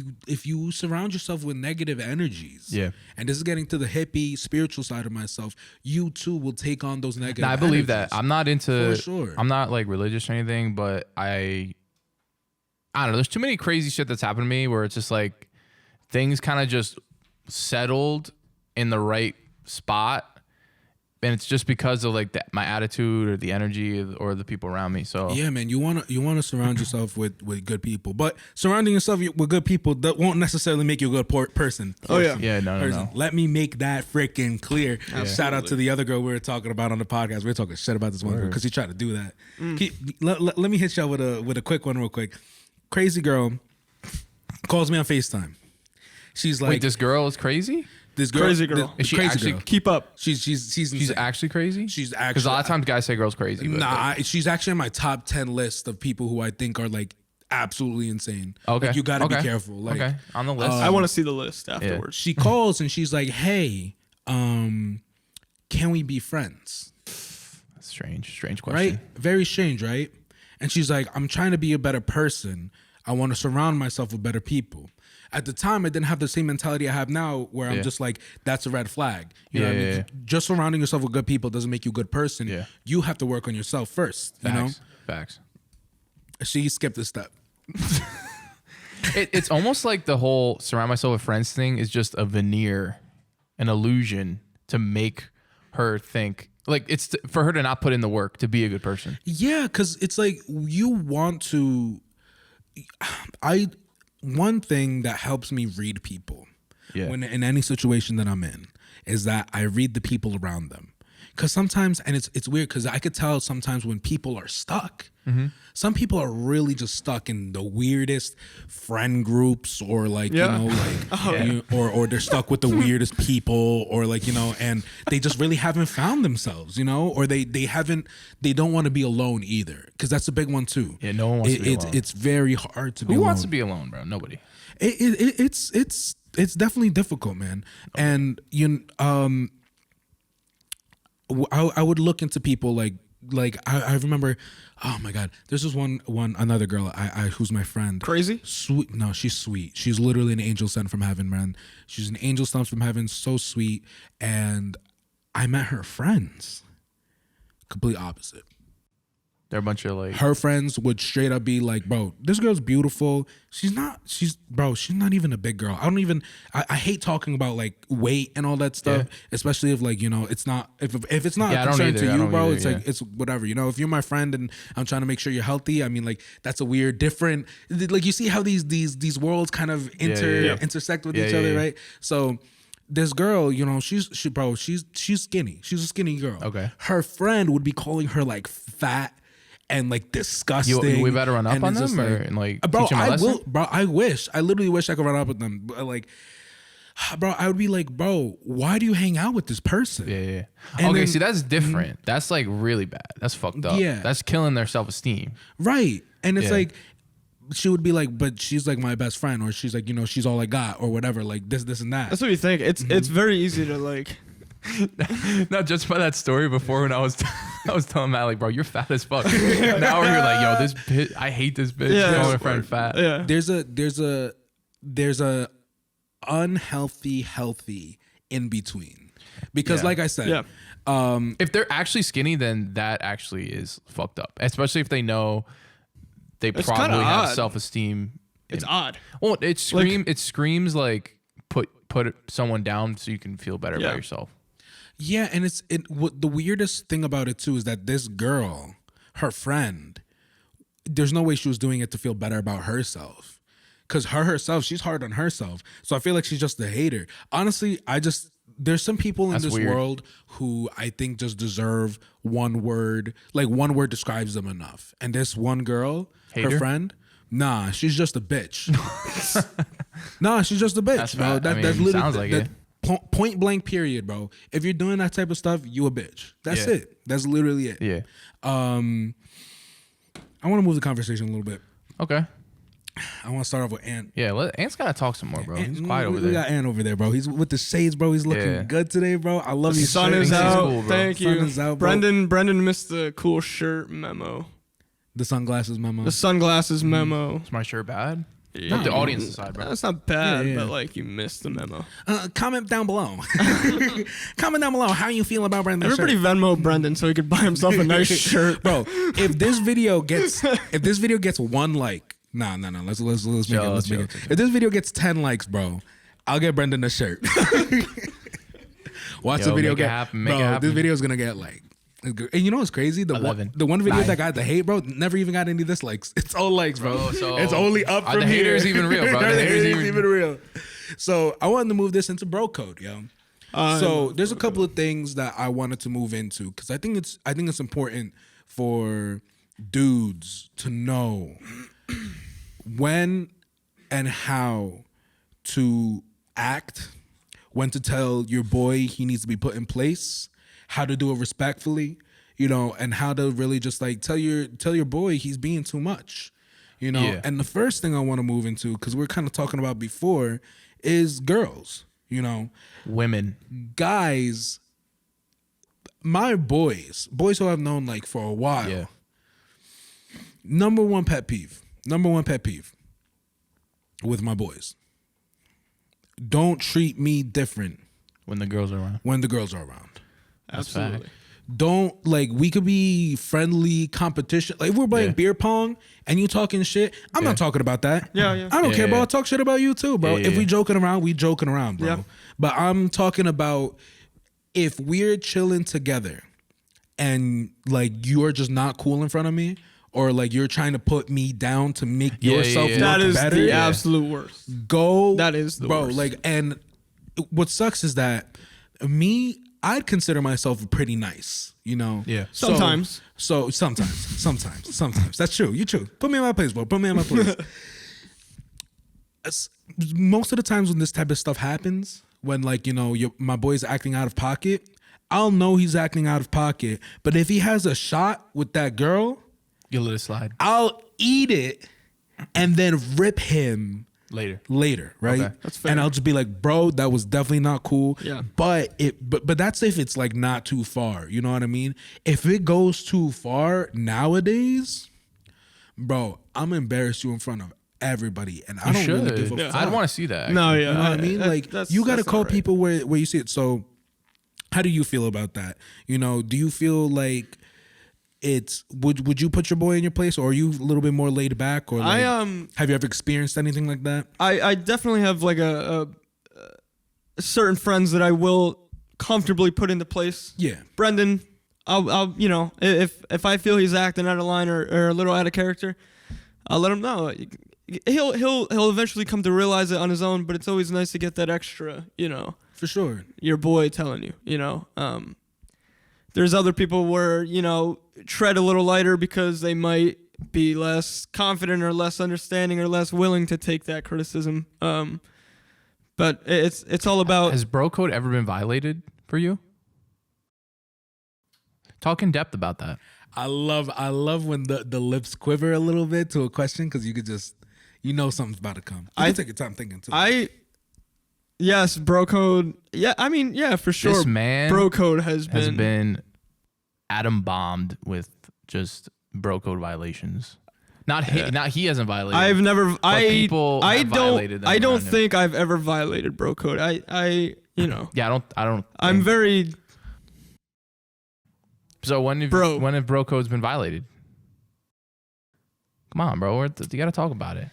you surround yourself with negative energies,
Yeah.
and this is getting to the hippie spiritual side of myself, you too will take on those negative.
Nah, I believe that.
energies.
I'm not into.
For sure.
I'm not like religious or anything, but I don't know. There's too many crazy shit that's happened to me where it's just like things kind of just settled in the right spot, and it's just because of like my attitude or the energy or the people around me. So
Yeah, man, you wanna surround yourself with good people, but surrounding yourself with good people that won't necessarily make you a good person.
Oh yeah.
yeah, no.
Let me make that freaking clear. Shout out to the other girl we were talking about on the podcast. We were talking shit about this one girl because she tried to do that. Let me hit y'all with a quick one real quick. Crazy girl calls me on FaceTime. She's like,
wait, this girl is crazy?
this girl,
Crazy girl.
Is she
crazy
actually?
girl.
Keep up.
She's insane.
Actually crazy?
She's
Because
actually
a lot of times guys say girls crazy. But
Nah, she's actually in my top 10 list of people who I think are like absolutely insane.
Okay.
Like, you got to be
Okay.
careful. Like,
okay, on the list.
I want to see the list afterwards.
she calls and she's like, "Hey, can we be friends?"
Strange question.
Right? Very strange, right? And she's like, "I'm trying to be a better person. I want to surround myself with better people." At the time, I didn't have the same mentality I have now, where I'm just like, "That's a red flag." You know what I mean?
Yeah.
Just surrounding yourself with good people doesn't make you a good person.
Yeah.
You have to work on yourself first.
Facts.
She skipped a step.
It's almost like the whole surround myself with friends thing is just a veneer, an illusion to make her think like it's for her to not put in the work to be a good person.
Yeah, because it's like you want to. One thing that helps me read people when in any situation that I'm in is that I read the people around them. Because sometimes, and it's weird because I could tell sometimes when people are stuck. Some people are really just stuck in the weirdest friend groups, or like or they're stuck with the weirdest people, or like and they just really haven't found themselves, or they don't want to be alone either, because that's a big one too.
Yeah, no one wants to be alone.
It's very hard to be
Who
alone.
wants to be alone, bro? Nobody.
It's definitely difficult, man. And I would look into people like I remember, oh my god, there's this another girl who's my friend.
Crazy?
Sweet. No, she's sweet. She's literally an angel sent from heaven, man. She's an angel sent from heaven, so sweet. And I met her friends. Complete opposite.
They're a bunch of like
Her friends would straight up be like, "Bro, this girl's beautiful. She's not even a big girl. I hate talking about like weight and all that stuff, especially if like, it's not, if it's not a concern to you, bro, it's like, it's whatever, if you're my friend and I'm trying to make sure you're healthy, I mean, like, that's a weird, different, like, you see how these worlds kind of intersect with each other, right? So this girl, she's skinny. She's a skinny girl.
Okay.
Her friend would be calling her like fat and like disgusting.
we better run up
and
on
it's
them
just
and like
bro,
teach them a
I
lesson?
will, bro. I literally wish I could run up with them. But like, bro, I would be like, bro, why do you hang out with this person?
Yeah.
And
Okay,
then-
see, that's different. That's like really bad. That's fucked up.
Yeah.
That's killing their self-esteem.
Right. And it's
Yeah.
like, she would be like, but she's like my best friend, or she's like, she's all I got, or whatever, like this and that.
That's what you think. It's very easy to like.
Not just by that story before when I was telling Matt like, bro, you're fat as fuck. Now you're like, yo, this bitch, I hate this bitch.
Yeah.
Calling my friend fat.
Yeah.
There's a unhealthy healthy in between, because
Yeah.
like I said,
If they're actually skinny, then that actually is fucked up. Especially if they know they
It's
probably
kinda
have
odd.
self-esteem.
It's odd.
Well, it screams like put someone down so you can feel better about yourself.
Yeah, and what the weirdest thing about it too is that this girl, her friend, there's no way she was doing it to feel better about herself. Cause herself, she's hard on herself. So I feel like she's just a hater. Honestly, there's some people in
That's
this
weird.
world who I think just deserve one word. Like one word describes them enough. And this one girl,
Hater?
her friend, nah, she's just a bitch. Nah, she's just a bitch,
That's
bro.
fat. I mean,
That's literally
sounds like it.
Point blank period, bro. If you're doing that type of stuff, you a bitch. That's
Yeah.
it. That's literally it.
Yeah.
I want to move the conversation a little bit.
Okay.
I want to start off with Ant.
Yeah. Ant's gotta talk some more, bro. He's
Ant,
quiet over
we
there.
got Ant over there, bro. He's with the shades, bro. He's looking
Yeah.
good today, bro. I love
The
you.
sun is
He's
out.
cool, bro.
Thank
Sun
you.
is out, bro.
Brendan missed the cool shirt memo.
The sunglasses memo.
The sunglasses memo.
Is my shirt bad?
Yeah.
Put the audience aside, bro.
That's not bad,
Yeah.
but like you missed the memo.
Comment down below. Comment down below how you feel about Brendan's
Everybody
shirt.
Venmo Brendan so he could buy himself a nice shirt.
Bro, if this video gets one like, nah, let's make it. Let's make it. If this video gets 10 likes, bro, I'll get Brendan a shirt. Watch
Yo,
the video
make it
get
happen, make it
bro. This
happen.
video is gonna get like. And you know what's crazy? The
11.
one video
9.
that got the hate, bro, never even got any dislikes. It's all likes, bro.
Bro, so
it's only up
are
from
the haters
here.
even real, bro?
Are
The
the
haters
haters even real? So I wanted to move this into bro code, yo. So there's a couple of things that I wanted to move into because I think it's important for dudes to know when and how to act, when to tell your boy he needs to be put in place, how to do it respectfully, you know, and how to really just like tell your boy he's being too much, you know.
Yeah.
And the first thing I want to move into, because we're kind of talking about before, is girls, you know.
Women.
Guys, my boys who I've known like for a while,
Yeah.
number one pet peeve with my boys. Don't treat me different
When the girls are around.
when the girls are around.
That's
Absolutely.
fact.
Don't like we could be friendly competition. Like if we're playing
Yeah.
beer pong and you talking shit, I'm not talking about that.
Yeah, yeah.
I don't care,
Yeah,
bro.
yeah.
I'll talk shit about you too, bro.
Yeah,
If we
yeah.
joking around, we joking around, bro.
Yeah.
But I'm talking about if we're chilling together and like you're just not cool in front of me, or like you're trying to put me down to make
Yeah,
yourself
yeah,
look
yeah.
That is
better.
the absolute worst.
Go.
That is the
bro.
worst.
Like, and what sucks is that I'd consider myself pretty nice, you know.
Yeah.
Sometimes.
So sometimes. That's true. You true. Put me in my place, bro. Put me in my place. Most of the times when this type of stuff happens, when like you know my boy's acting out of pocket, I'll know he's acting out of pocket. But if he has a shot with that girl,
You let it slide
I'll eat it and then rip him
later.
right?
Okay.
That's fair.
And I'll just be like, bro, that was definitely not cool.
Yeah.
But that's if it's like not too far. You know what I mean? If it goes too far nowadays, bro, I'm embarrass you in front of everybody, and I don't really give a fuck.
I'd want to see that.
No,
actually.
yeah.
You know what I mean? Like you got to call people where you see it. So, how do you feel about that? You know, do you feel like it's would you put your boy in your place, or are you a little bit more laid back, or like, have you ever experienced anything like that?
I definitely have like a certain friends that I will comfortably put into place.
Yeah.
Brendan, I'll you know, if I feel he's acting out of line or a little out of character, I'll let him know. He'll eventually come to realize it on his own, but it's always nice to get that extra, you know,
For sure.
your boy telling you, you know. There's other people where, you know, tread a little lighter because they might be less confident or less understanding or less willing to take that criticism. But it's all about.
Has bro code ever been violated for you? Talk in depth about that.
I love when the lips quiver a little bit to a question, because you could just something's about to come. I take your time thinking too.
Yes, bro code. Yeah, I mean, yeah, for sure.
This man
bro code has
been atom bombed with just bro code violations. Not he hasn't violated.
I've never.
people
I
have
don't.
violated them
I don't
around him.
think I've ever violated bro code. I you know.
Yeah, I don't.
I'm
think-
very.
So when have bro code's been violated? Come on, bro. You got to talk about it.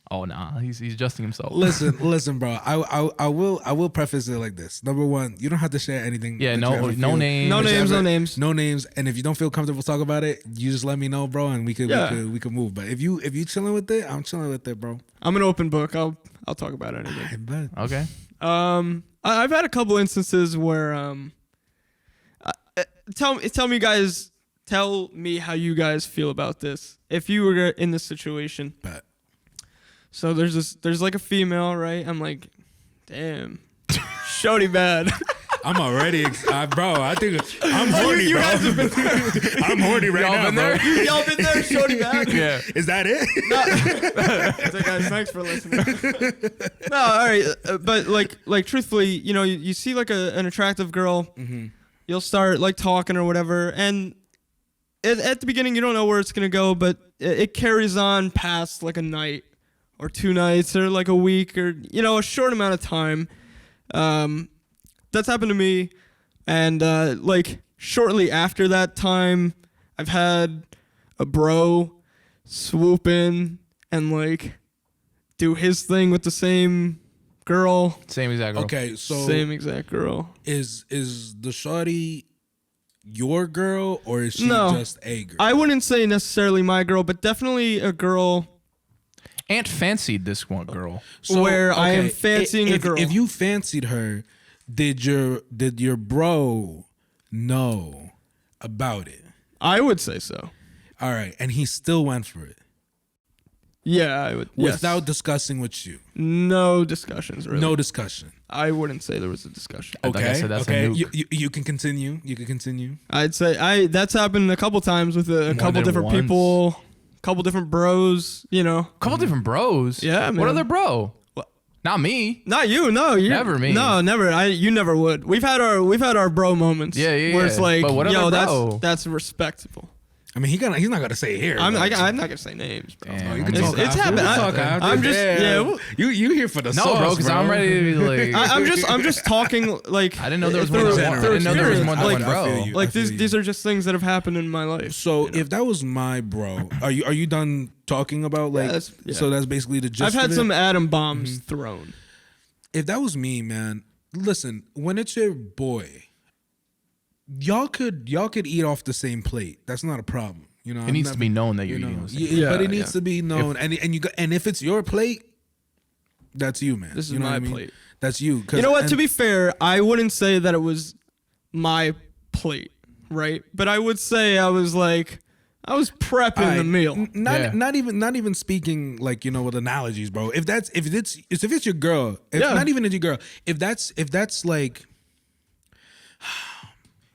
Oh nah, he's adjusting himself.
Listen, bro. I will preface it like this. Number one, you don't have to share anything.
Yeah,
that
no
you ever feel.
names.
No names, no names.
No names. And if you don't feel comfortable talking about it, you just let me know, bro, and we could move. But if you chilling with it, I'm chilling with it, bro.
I'm an open book. I'll talk about anything.
I bet.
Okay.
I've had a couple instances where tell me guys, tell me how you guys feel about this. If you were in this situation.
Bet.
So there's like a female, right? I'm like, damn, shorty bad.
I'm already, bro. I think I'm horny, bro. I'm horny right now, bro.
Y'all been there, shorty bad.
Yeah.
Is that it?
So guys, thanks for listening. No, all right, but like truthfully, you know, you see like an attractive girl,
Mm-hmm.
you'll start like talking or whatever, and at the beginning you don't know where it's gonna go, but it carries on past like a night or 2 nights or like a week or, you know, a short amount of time. That's happened to me, and like shortly after that time, I've had a bro swoop in and like do his thing with the same girl.
Same exact girl.
Okay, so
Same exact girl.
is the shorty your girl or is she
No.
just a girl?
I wouldn't say necessarily my girl, but definitely a girl.
Ant fancied this one girl.
Where I am fancying a girl.
If you fancied her, did your bro know about it?
I would say so.
All right, and he still went for it
Yeah, I would. Yes.
without discussing with you.
No discussions, really.
No discussion.
I wouldn't say there was a discussion.
Like I said, that's a
okay.
nuke.
You can continue. You can continue.
I'd say that's happened a couple times with a couple
than
different
once.
people, couple different bros, you know.
Couple different bros.
Yeah,
What
man.
other bro?
What?
Not me.
Not you, no, you
Never me.
No, never. You never would. We've had our bro moments.
Yeah, yeah,
Where it's
yeah.
like,
But what
yo,
other bro?
that's respectable.
I mean, he's not gonna say it here.
I'm
but-
not gonna say names, bro.
Damn,
Oh, you
I'm
can
just-
talk
it's
after.
happened.
We'll
I-
talk after.
I'm just- yeah, well-
You here for the
No,
sauce,
bro, because I'm ready to be like.
I'm just talking like
I didn't know there was
through-
more than one. I
through
didn't know there was more
experience.
than
Like,
one
I feel
bro.
you.
like
I feel
these are just things that have happened in my life.
So if that was my bro, are you done talking about like?
Yeah.
So that's basically the gist.
I've had
of it?
some atom bombs
Mm-hmm.
thrown.
If that was me, man, listen. When it's your boy, y'all could eat off the same plate. That's not a problem. You know,
It needs to be known that you're
you know,
eating. those
yeah,
things.
Yeah,
but it needs
yeah.
to be known, and if it's your plate, that's you, man.
This is
you know
my
what I mean?
plate.
That's you.
You know what? To be fair, I wouldn't say that it was my plate, right? But I would say I was prepping the meal.
Yeah.
Not even speaking like with analogies, bro. If it's your girl,
Yeah.
not even if your girl, if that's like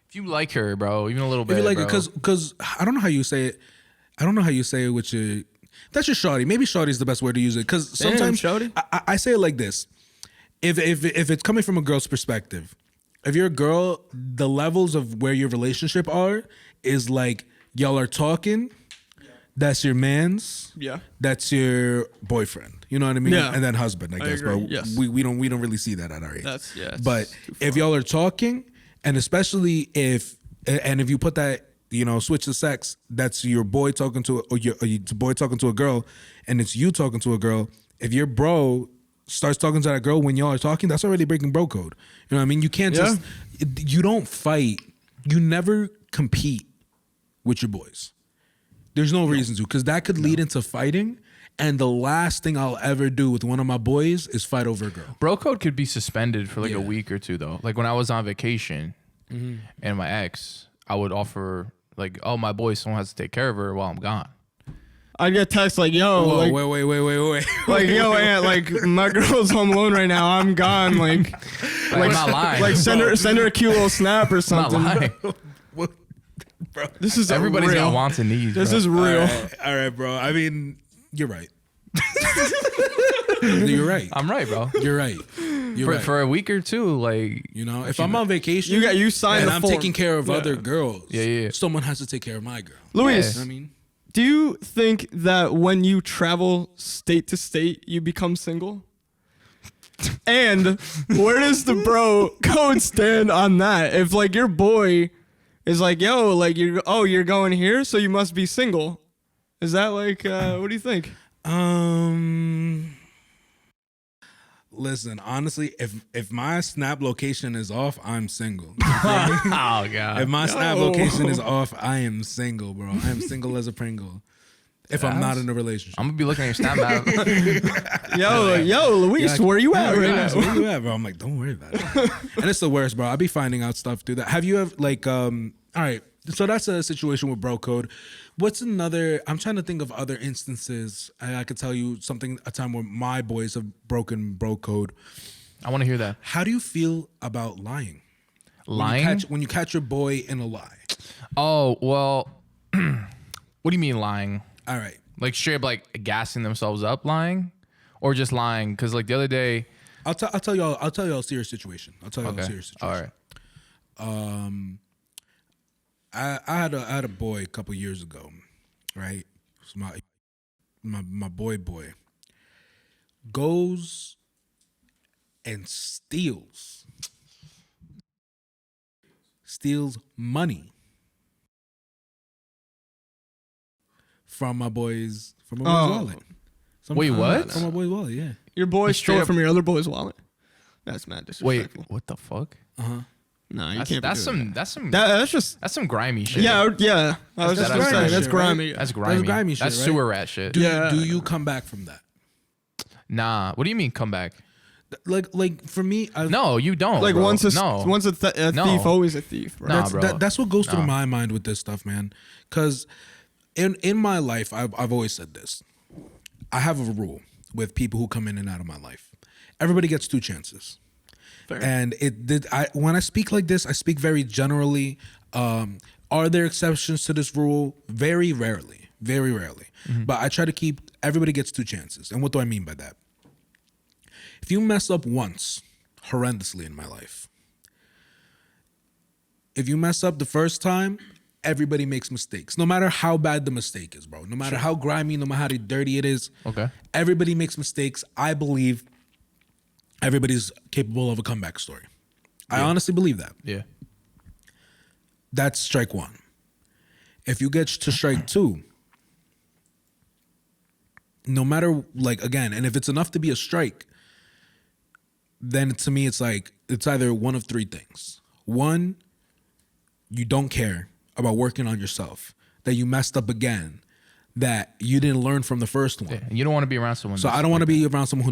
If you like her, bro, even a little bit,
if you like
bro.
it, because I don't know how you say it. I don't know how you say it with your. That's your shawty. Maybe shawty is the best way to use it because
Damn,
sometimes
shawty.
I say it like this. If it's coming from a girl's perspective, if you're a girl, the levels of where your relationship are is like y'all are talking. That's your man's.
Yeah.
That's your boyfriend. You know what I mean?
Yeah.
And then husband, I guess.
agree,
But
yes.
we don't really see that at our age.
That's it's
But
too
if
far.
y'all are talking, and especially if you put that, switch the sex, that's your boy talking to or your boy talking to a girl, and it's you talking to a girl. If your bro starts talking to that girl when y'all are talking, that's already breaking bro code. You know what I mean? You can't
Yeah.
you don't fight. You never compete with your boys. There's no reason to, because that could lead into fighting. And the last thing I'll ever do with one of my boys is fight over a girl.
Bro code could be suspended for like
Yeah.
a week or two though. Like when I was on vacation and my ex, I would offer like, oh, my boy, someone has to take care of her while I'm gone.
I'd get texts like, yo,
Whoa,
like,
wait.
like, yo, Aunt, like, my girl's home alone right now. I'm gone. Like,
I'm not lying.
like send her a cute little snap or
I'm not
something.
lying.
What? Bro.
This is
Everybody's
real.
got wants and needs.
This
bro.
is real.
All right, bro. I mean, you're right. You're right.
I'm right, bro.
You're right. You're
For,
right.
for a week or two, like
If I'm on vacation,
You signed
and
the
I'm
form.
taking care of
Yeah.
other girls.
Yeah.
Someone has to take care of my girl.
Luis,
I mean,
do you think that when you travel state to state, you become single? And where does the bro code stand on that? If like your boy is like, yo, like you're going here, so you must be single. Is that like what do you think?
listen, honestly, if my snap location is off, I'm single.
oh god.
If my snap
No.
location is off, I am single, bro. I am single as a Pringle. If I'm not in a relationship.
I'm gonna be looking at your snap map.
Yo, Luis,
Yeah,
where you at right
guys,
now?
Where you at, bro? I'm like, don't worry about it. And it's the worst, bro. I be finding out stuff through that. Have you ever all right, so that's a situation with bro code. What's another? I'm trying to think of other instances. I could tell you a time where my boys have broken bro code.
I want to hear that.
How do you feel about lying?
Lying?
When you catch your boy in a lie.
Oh well. What do you mean lying?
All right.
Like straight up like gassing themselves up lying, or just lying? Because like the other day.
I'll tell y'all a serious situation. I'll tell y'all a
Okay.
serious
All
situation.
right.
I had a boy a couple years ago, right? It was my boy goes and steals money from my boy's wallet.
Wait, what?
From my boy's wallet, yeah.
Your boy
straight
stole
up-
from your other boy's wallet. That's mad
Wait,
disrespectful.
what the fuck?
No, you
That's,
can't.
that's
be
some.
doing
That's some.
that. That's just.
That's some grimy shit.
Yeah, yeah. I was
That's
just gonna
grimy
say that's
shit, right?
grimy.
That's grimy.
grimy shit,
That's
right?
sewer rat shit.
Do you come back from that?
Nah. What do you mean come back?
Like for me,
No, you don't.
Like
bro.
once a
no.
once a
No.
thief, always a thief. Right?
Nah, bro.
that's what goes through
No.
my mind with this stuff, man. Because in my life, I've always said this. I have a rule with people who come in and out of my life. Everybody gets 2 chances.
Fair.
And when I speak like this, I speak very generally. Are there exceptions to this rule? Very rarely. Very rarely. But I try to keep everybody gets 2 chances. And what do I mean by that? If you mess up once, horrendously in my life, if you mess up the first time, everybody makes mistakes. No matter how bad the mistake is, bro. No matter how grimy, no matter how dirty it is.
Okay.
Everybody makes mistakes. I believe everybody's capable of a comeback story. I honestly believe that.
Yeah.
That's strike 1. If you get to strike 2, no matter, like, again, and if it's enough to be a strike, then to me it's like it's either one of 3 things. 1, you don't care about working on yourself, that you messed up again, that you didn't learn from the first one.
Yeah. And you don't want to be around someone.
So
that's
I don't want to
like
be around someone who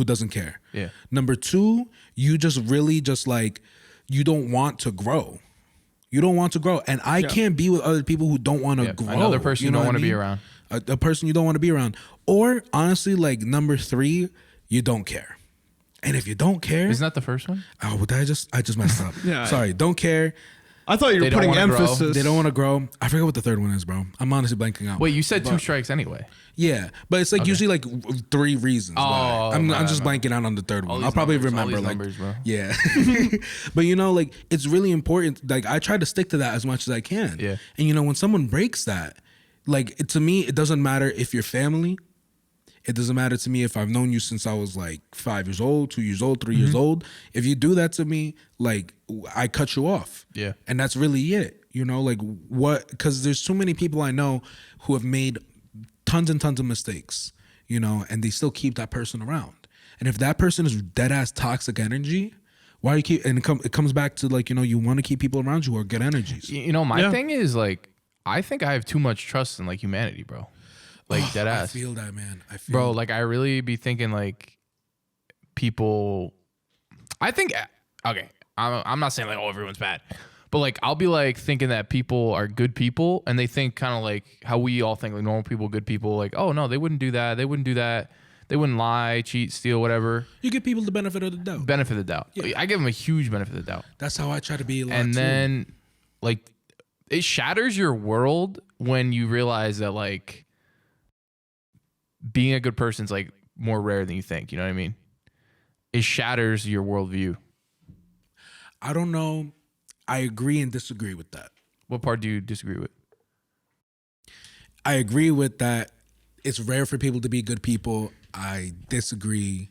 doesn't care.
Yeah.
Number 2, you just really just like you don't want to grow. You don't want to grow, and I can't be with other people who don't want to grow.
Another person you
know
don't
what
want to
I
be
mean?
around.
A person you don't want to be around, or honestly, like number 3, you don't care. And if you don't care,
Isn't that the first one?
oh, I just messed up.
Yeah.
Sorry, don't care.
I thought you were
They don't
putting
wanna grow.
emphasis.
They don't want to grow. I forget what the third one is, bro. I'm honestly blanking out.
Wait, you said 2 strikes anyway.
Yeah, but it's like usually like 3 reasons. why.
Oh,
I'm
my
just
bad.
blanking out on the third
All
one.
these
I'll probably
numbers, all
remember.
these
Like,
numbers, bro.
yeah, but you know, like it's really important. Like I try to stick to that as much as I can.
Yeah.
And you know, when someone breaks that, like to me, it doesn't matter if you're family. It doesn't matter to me if I've known you since I was like 5 years old, 2 years old, 3 years old. If you do that to me, like I cut you off.
Yeah.
And that's really it. You know, like what? Because there's too many people I know who have made tons and tons of mistakes, you know, and they still keep that person around. And if that person is dead ass toxic energy, why you keep? And it comes back to like, you know, you want to keep people around you who are good energies.
You know, my
Yeah.
thing is like, I think I have too much trust in like humanity, bro. Like dead
I
ass.
feel that, man. I feel
Bro, like I really be thinking like people. I think okay. I'm not saying like oh everyone's bad, but like I'll be like thinking that people are good people, and they think kind of like how we all think like normal people, good people. Like oh no, they wouldn't do that. They wouldn't do that. They wouldn't lie, cheat, steal, whatever.
you give people the benefit of the doubt.
Benefit of the doubt.
Yeah.
I give them a huge benefit of the doubt.
That's how I try to be a lot
And
too.
then like it shatters your world when you realize that like being a good person's like more rare than you think. You know what I mean? It shatters your worldview.
I don't know. I agree and disagree with that.
What part do you disagree with?
I agree with that. It's rare for people to be good people. I disagree.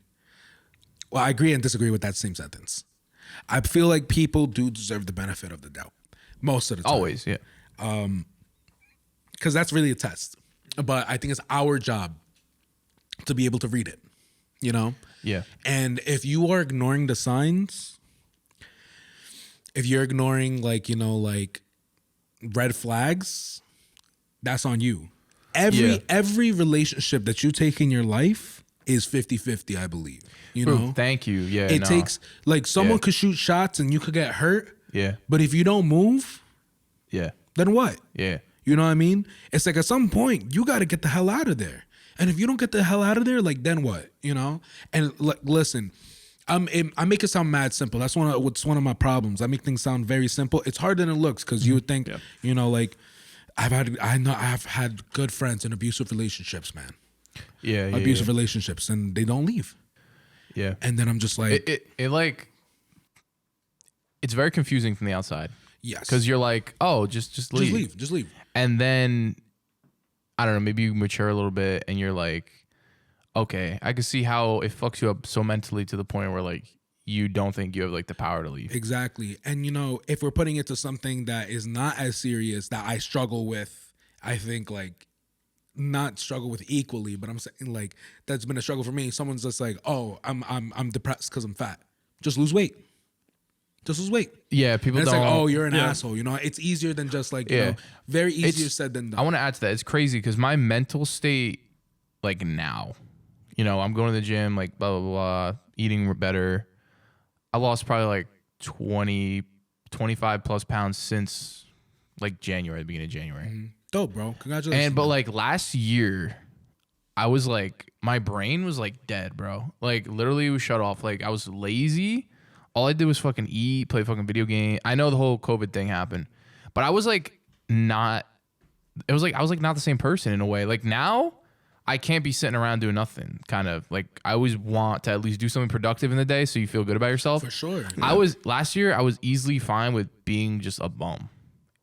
Well, I agree and disagree with that same sentence. I feel like people do deserve the benefit of the doubt most of the time.
Always, yeah.
Because that's really a test. But I think it's our job to be able to read it, you know?
Yeah.
And if you are ignoring the signs, if you're ignoring like, you know, like red flags, that's on you. Every relationship that you take in your life is 50-50, I believe. You know?
Thank you. Yeah.
It
no.
takes like someone
Yeah.
could shoot shots and you could get hurt,
Yeah.
but if you don't move,
Yeah.
then what?
Yeah.
You know what I mean? It's like at some point you got to get the hell out of there. And if you don't get the hell out of there, like then what? You know? And listen, I make it sound mad simple. That's what's one of my problems. I make things sound very simple. It's harder than it looks because you would think, you know, like I've had good friends in abusive relationships, man.
Yeah. Yeah.
Abusive relationships, and they don't leave.
Yeah.
And then I'm just like,
It like it's very confusing from the outside
yes,
because you're like, oh, just leave.
just leave.
And then I don't know, maybe you mature a little bit and you're like, okay, I can see how it fucks you up so mentally to the point where like you don't think you have like the power to leave.
Exactly. And you know, if we're putting it to something that is not as serious that I struggle with, I think like
not struggle with equally, but I'm saying like that's been a struggle for me. Someone's just like, oh, I'm depressed because I'm fat. Just lose weight. Just lose weight.
Yeah, people
And it's
don't.
like, oh, you're an asshole. You know, it's easier than just like, you know, very easier said than done.
I want to add to that. It's crazy because my mental state, like now, you know, I'm going to the gym, like blah, blah, blah, eating better. I lost probably like 20, 25 plus pounds since like January, the beginning of January.
Mm-hmm. Dope, bro. Congratulations.
But like last year, I was like, my brain was like dead, bro. Like literally it was shut off. Like I was lazy. All I did was fucking eat, play fucking video game. I know the whole COVID thing happened, but I was like not, it was like, I was like not the same person in a way. Like now I can't be sitting around doing nothing, kind of. Like I always want to at least do something productive in the day so you feel good about yourself.
For sure.
Yeah. Last year I was easily fine with being just a bum.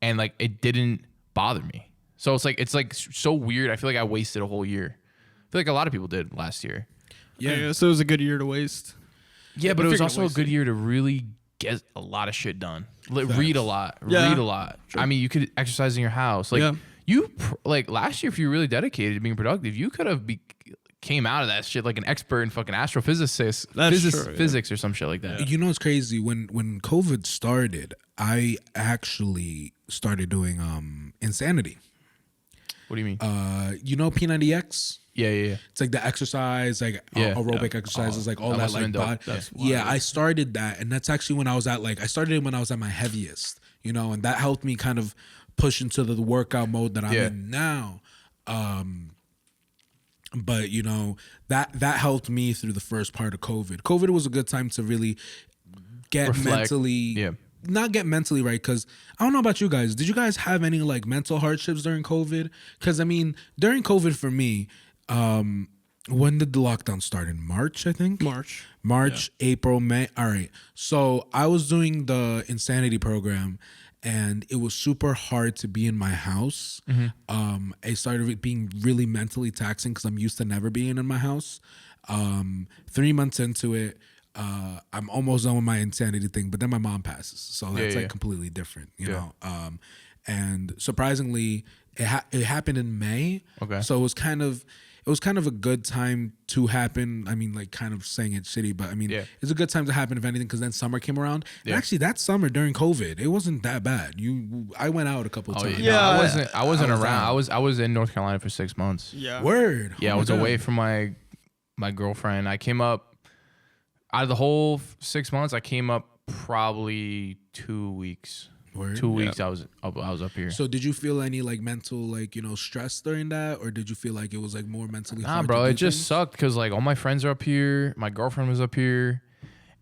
And like it didn't bother me. So it's like so weird. I feel like I wasted a whole year. I feel like a lot of people did last year.
Yeah, so it was a good year to waste.
Yeah, but it was also a good year to really get a lot of shit done. Read a lot.
Yeah.
Read a lot. Sure. I mean, you could exercise in your house. Like like last year, if you were really dedicated to being productive, you could have came out of that shit like an expert in fucking astrophysicist, physics or some shit like that.
You know, it's crazy. When COVID started, I actually started doing Insanity.
What do you mean?
You know P90X?
Yeah.
It's like the exercise, like aerobic exercises, like all that like body. Yeah, I started that, and that's actually when I was at I started it when I was at my heaviest, you know, and that helped me kind of push into the workout mode that I'm in now. But you know, that helped me through the first part of COVID. COVID was a good time to really get mentally not get mentally right, because I don't know about you guys. Did you guys have any like mental hardships during COVID? Because I mean, during COVID for me, when did the lockdown start? In March, I think. March, April, May. All right. So I was doing the Insanity program, and it was super hard to be in my house. It started being really mentally taxing because I'm used to never being in my house. 3 months into it, I'm almost done with my Insanity thing, but then my mom passes, so that's like completely different, you know. And surprisingly, it happened in May. Okay, so it was kind of a good time to happen. I mean, like kind of saying it's shitty, but I mean, it's a good time to happen if anything, because then summer came around. And actually, that summer during COVID, it wasn't that bad. I went out a couple times.
Yeah, no, I wasn't around. I was in North Carolina for 6 months.
Yeah,
word.
Yeah, I was away from my girlfriend. I came up. Out of the whole 6 months, I came up probably 2 weeks.
Word.
2 weeks I was up here.
So did you feel any like mental, like, you know, stress during that, or did you feel like it was like more mentally hard?
Nah, bro, it just
things?
sucked because like all my friends are up here, my girlfriend was up here,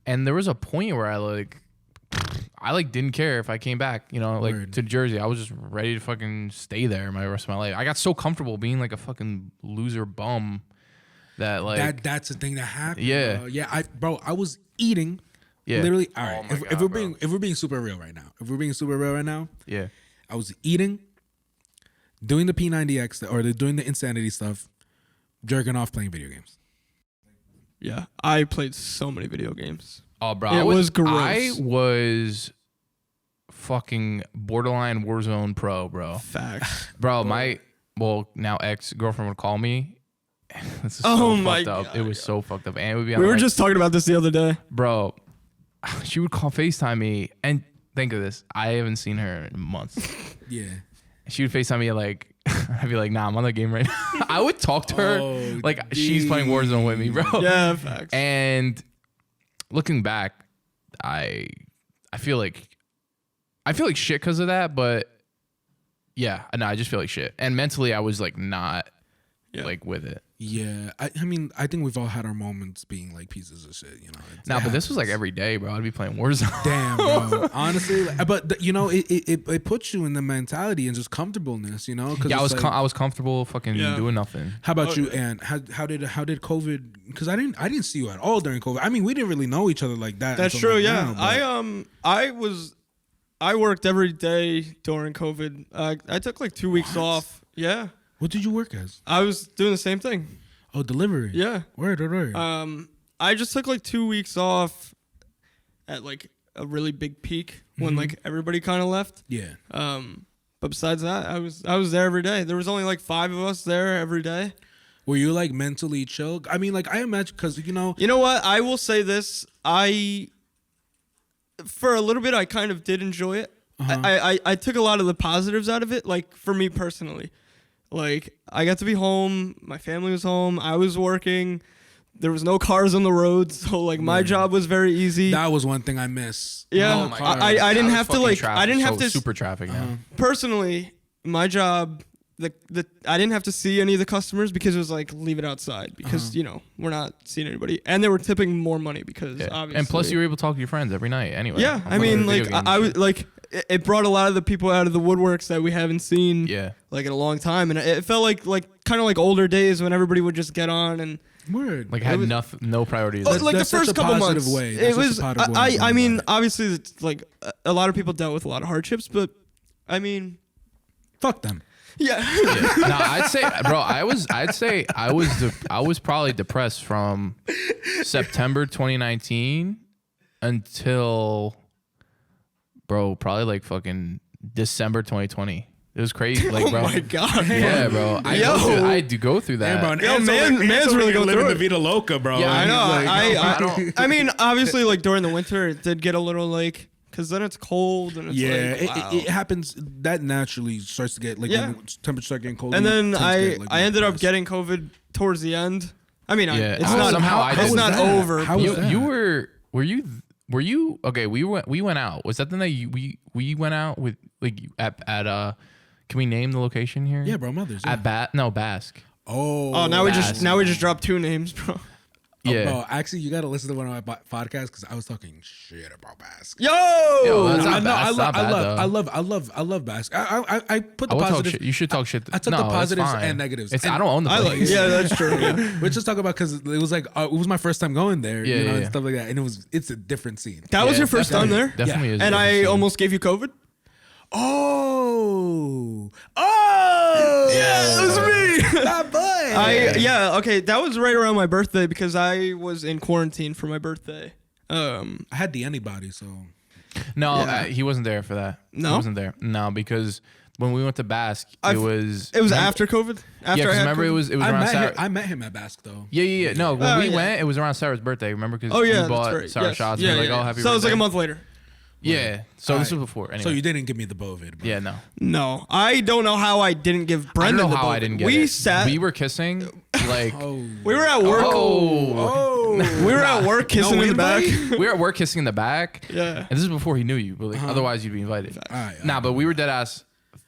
and there was a point where I didn't care if I came back, you know, like to Jersey. I was just ready to fucking stay there my rest of my life. I got so comfortable being like a fucking loser bum. That like
that's the thing that happened.
Yeah,
I was eating. Yeah, literally. All right, if we're being super real right now,
yeah,
I was eating, doing the P90X or doing the Insanity stuff, jerking off, playing video games.
Yeah, I played so many video games.
Oh, bro,
it was gross.
I was fucking borderline Warzone pro, bro.
Facts,
bro. Now ex-girlfriend would call me. This is so fucked up. God, it was so fucked up. And we
were just talking about this the other day,
bro. She would call FaceTime me, and think of this: I haven't seen her in months.
Yeah,
she would FaceTime me like, I'd be like, "Nah, I'm on the game right now." I would talk to her like she's playing Warzone with me, bro.
Yeah, facts.
And looking back, I feel like shit because of that, but yeah, no, I just feel like shit. And mentally, I was like not like with it.
Yeah, I mean, I think we've all had our moments being like pieces of shit, you know.
But this was like every day, bro. I'd be playing Warzone.
Damn, bro. Honestly, you know, it puts you in the mentality and just comfortableness, you know.
Yeah, I was comfortable fucking doing nothing.
How about you, Ant? How did COVID? Because I didn't see you at all during COVID. I mean, we didn't really know each other like that.
That's true. Yeah, I worked every day during COVID. I took like 2 weeks off. Yeah.
What did you work as?
I was doing the same thing.
Oh, delivery.
Yeah.
Word.
I just took like 2 weeks off at like a really big peak when like everybody kind of left.
Yeah.
But besides that, I was there every day. There was only like 5 of us there every day.
Were you like mentally chill? I mean, like I imagine because
You know what? I will say this. For a little bit, I kind of did enjoy it. I took a lot of the positives out of it. Like for me personally, like I got to be home. My family was home. I was working. There was no cars on the road, so like my job was very easy.
that was one thing I miss.
Yeah,
Oh my God.
I didn't
That
have
was
to like
fucking
I didn't have
traffic,
to
super traffic now.
personally. My job, the I didn't have to see any of the customers because it was like leave it outside because we're not seeing anybody, and they were tipping more money because
Yeah.
obviously.
And plus, you were able to talk to your friends every night anyway.
Yeah,
I'm
I
playing
mean,
video
like
games
I
and
was
shit.
like it brought a lot of the people out of the woodworks that we haven't seen
Yeah.
like in a long time, and it felt like kind of like older days when everybody would just get on and
Word.
Like had no priorities.
That's-
like the
such
first
a
couple
positive
months.
way.
It
That's such a
was
positive way of
I
going
mean
about it.
obviously it's like a lot of people dealt with a lot of hardships, but I mean
Fuck them.
yeah.
Yeah. No, I'd say, bro, I was probably depressed from September 2019 until, bro, probably like fucking December 2020. It was crazy, like, bro.
Oh my god.
Yeah, bro. I do go through that.
Man's really going through
the
it.
Vida Loca, bro.
Yeah,
I know.
I don't-
I mean, obviously, like during the winter, it did get a little like, because then it's cold and it's
Yeah,
like, wow.
it happens. That naturally starts to get like
Yeah.
when temperatures start getting colder.
And
you
then
tend to
I
get, like,
I
more
ended up
depressed.
getting COVID towards the end. I mean,
Yeah.
it's
How-
not
somehow I
it's
didn't.
not
How was that?
over.
How was
You
that?
were you okay? We went out. Was that the night we went out with like at can we name the location here?
Yeah, bro, Mothers. Yeah.
At Basque.
Oh,
Now we
Bass.
just dropped 2 names, bro.
Yeah.
Bro, actually, you got to listen to one of my podcasts because I was talking shit about Basque.
Yo,
that's not
I know.
bad. It's not bad, though.
I love Basque. I put
I
the
will talk
positive.
shit. You should talk shit.
I took
No,
the
it's
positives
fine.
and negatives.
It's
And
I don't own the
I
place.
like. Yeah, that's true. Yeah.
We're just talking about because it was like it was my first time going there,
Yeah,
you know,
yeah,
and
yeah.
stuff like that, and it's a different scene.
That was
Yeah,
your first time there,
Definitely is.
and I
different.
almost gave you COVID.
Yeah,
it was me.
that boy.
Okay, that was right around my birthday because I was in quarantine for my birthday.
I had the antibody, so
No,
Yeah.
he wasn't there for that.
No?
He wasn't there. No, because when we went to Basque,
I've-
it was
It was after COVID.
Yeah,
After I
because
had
remember
COVID?
it was around Sarah.
I met him at Basque though.
Yeah. No, when
Oh,
we
yeah.
went, it was around Sarah's birthday. Remember? Because
Oh yeah,
we bought
that's right.
Sarah
Yes.
shots.
Yeah,
and we were like,
yeah.
oh, happy
So it was like
birthday.
a month later.
Yeah. So this was
Alright.
before. Anyway.
So you didn't give me the Bovid. Bro.
Yeah, no.
No, I don't know how I didn't give
I don't
Brendan
know
the
how I
Bovid.
didn't get
we
it.
sat.
We were kissing. Like
We were at work.
Oh.
We were at work kissing in the back.
we were at work kissing in the back.
Yeah.
And this is before he knew you. But like, otherwise, you'd be invited.
Alright,
Nah, but we were dead ass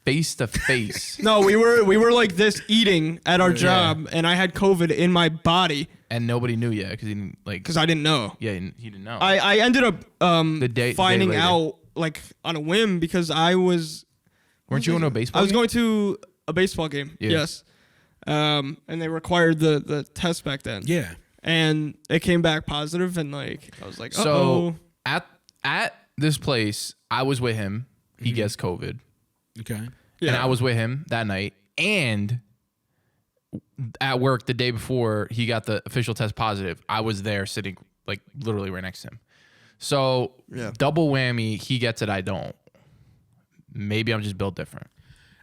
face to face.
No, we were like this eating at our job, and I had COVID in my body
And nobody knew yet because he didn't like.
because I didn't know.
Yeah, he didn't know.
I ended up
day
finding
later.
out like on a whim because
Weren't you going to a baseball?
I was
game?
going to a baseball game.
Yeah.
Yes. And they required the test back then.
Yeah.
And it came back positive, and like I was like,
So at this place, I was with him. He
Mm-hmm.
gets COVID,
Okay.
and I was with him that night. And at work the day before he got the official test positive, I was there sitting like literally right next to him. So
Yeah.
double whammy. He gets it. I don't. Maybe I'm just built different.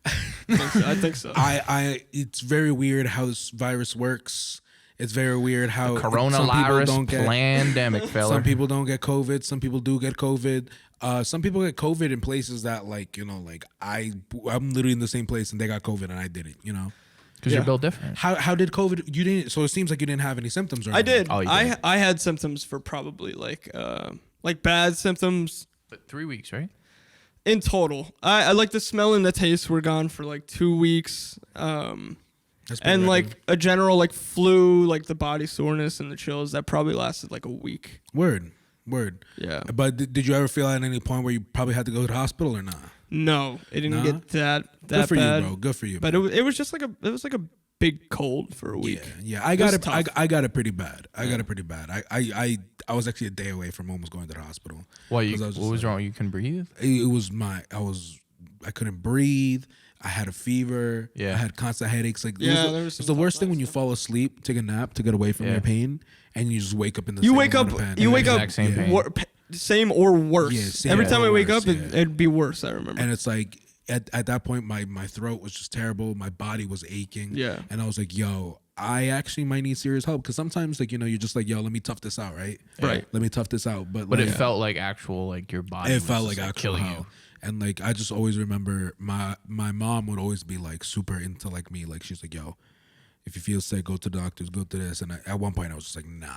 I think so.
It's very weird how this virus works. It's very weird how some people
Coronavirus
don't get
pandemic, fella.
some people don't get COVID. Some people do get COVID. Some people get COVID in places that like like I'm literally in the same place and they got COVID and I didn't.
Because you're built different.
How did COVID? You didn't. So it seems like you didn't have any symptoms. Or
I
anything.
did.
Oh, you did.
I had symptoms for probably like bad symptoms
But 3 weeks, right?
in total. I like the smell and the taste were gone for like 2 weeks.
That's pretty
And
regular.
like a general like flu, like the body soreness and the chills that probably lasted like a week.
Word.
Yeah.
But did you ever feel at any point where you probably had to go to the hospital or not?
No, it didn't
Nah?
get that
Good for
bad.
you, bro. Good for you.
But it was just like a big cold for a week.
Yeah. I
It
got
was
it.
tough.
I got it pretty bad. I was actually a day away from almost going to the hospital.
What
'Cause I was just
was
like-
wrong? You can breathe?
It was I couldn't breathe. I had a fever.
Yeah.
I had constant headaches. Like
Yeah, there was
it's
some
the
tough
worst thing
nights,
when you fall asleep, take a nap to get away from
Yeah.
your pain, and you just wake up in the
You
same
wake up.
amount of pain.
You wake up.
Exact same pain.
Same or worse.
Yeah, same
Every
or
time I wake
worse,
up,
yeah.
it'd be worse. I remember.
And it's like at that point, my throat was just terrible. My body was aching.
Yeah.
And I was like, yo, I actually might need serious help. Because sometimes, like, you know, you're just like, yo, let me tough this out, right?
Right.
Let me tough this out. But
But
like,
it felt like actual, like your body.
it
was
felt
just,
like actual
killing
hell.
you.
And like, I just always remember my mom would always be like super into like me. Like, she's like, yo, if you feel sick, go to the doctors, go to this. And at one point I was just like, nah,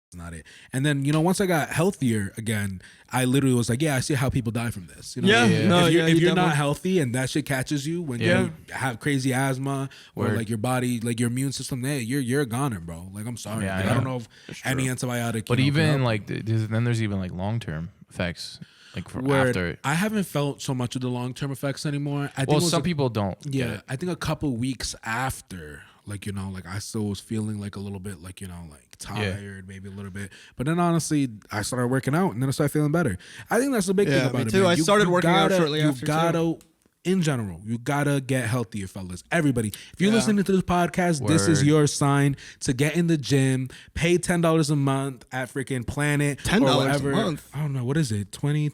it's not it. And then, you know, once I got healthier again, I literally was like, yeah, I see how people die from this. You know?
Yeah,
Yeah.
no,
If you're,
yeah,
if
you
you're not
definitely-
healthy and that shit catches you when
Yeah.
you have crazy asthma or
Word.
like your body, like your immune system, hey, you're a goner, bro. Like, I'm sorry.
Yeah,
Like,
I
I don't
know.
know if any antibiotic.
But
you know, can
even
help.
like then there's even like long term effects, like for
Word.
after it.
I haven't felt so much of the long term effects anymore. I think
Well,
it was
some
a-
people don't. get
Yeah,
it.
I think a couple weeks after, like, you know, like I still was feeling like a little bit, like, you know, like tired, maybe a little bit. But then honestly, I started working out and then I started feeling better. I think that's the big
Yeah,
thing about
me
it.
too.
Man.
I started working out
gotta-
shortly after,
You gotta, in general, you gotta get healthier, fellas. Everybody, if you're listening to this podcast, this is
Word.
your sign to get in the gym. Pay $10 a month at freaking Planet.
$10
or
a
whatever.
month?
I don't know, what is it? 20,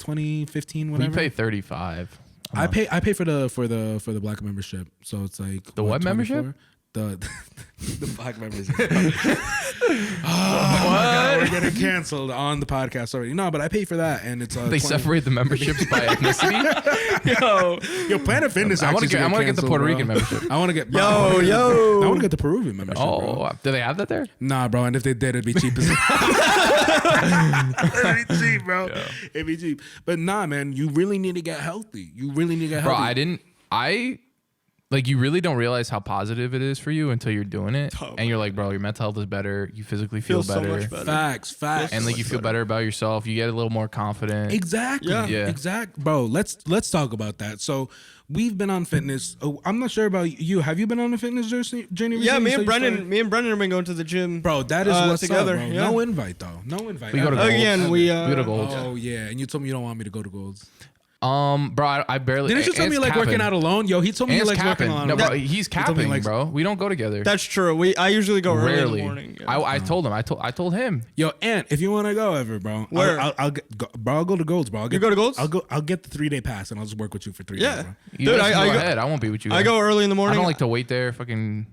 15,
We
whatever.
pay 35.
I pay for the black membership, so it's like
The what membership?
24? The black membership. Oh my God, we're getting canceled on the podcast already. No, but I pay for that, and it's
They
20
separate the memberships by ethnicity.
Yo, Planet Fitness.
I want to
actually
get the
canceled,
Puerto
bro.
Rican membership.
I want to get
Yo.
I want to get the Peruvian membership.
Oh,
bro.
do they have that there?
Nah, bro. And if they did, it'd be cheap as it'd be cheap, bro. It'd be cheap. But nah, man, you really need to get healthy. You really need to get
Bro,
healthy.
like you really don't realize how positive it is for you until you're doing it, and you're like, bro, your mental health is better. You physically feel
Feels so
better,
much better.
Facts.
and like you feel better about yourself. You get a little more confident.
Exactly.
Yeah.
Exact. Bro, let's talk about that. So we've been on fitness. Oh, I'm not sure about you. Have you been on a fitness journey?
Yeah,
recently?
me
So
and
you
Brendan
started-
have been going to the gym.
Bro, that is what's
together.
up, bro.
Yeah.
No invite though. No invite.
We go to
ever.
Gold's.
Again, we
We go to Gold's.
Oh yeah, and you told me you don't want me to go to Gold's.
Bro, I barely.
Didn't you tell me you like working out alone? Yo, he told me he
And
likes working alone.
No, bro,
Yeah.
he's
told me he
capping,
likes-
bro. We don't go together.
That's true. I usually go early in
Rarely.
the morning. Yeah.
I told him. I told him.
Yo, Ant, if you want to go ever, bro,
Where?
I'll go, bro. I'll go to Gold's, bro.
You go to Gold's?
I'll get the 3-day pass and I'll just work with you for 3
Yeah.
days, bro.
You
Dude,
guys can
I
go
go-
ahead. I won't be with you.
I go early in the
I
morning.
don't like to wait there. Fucking.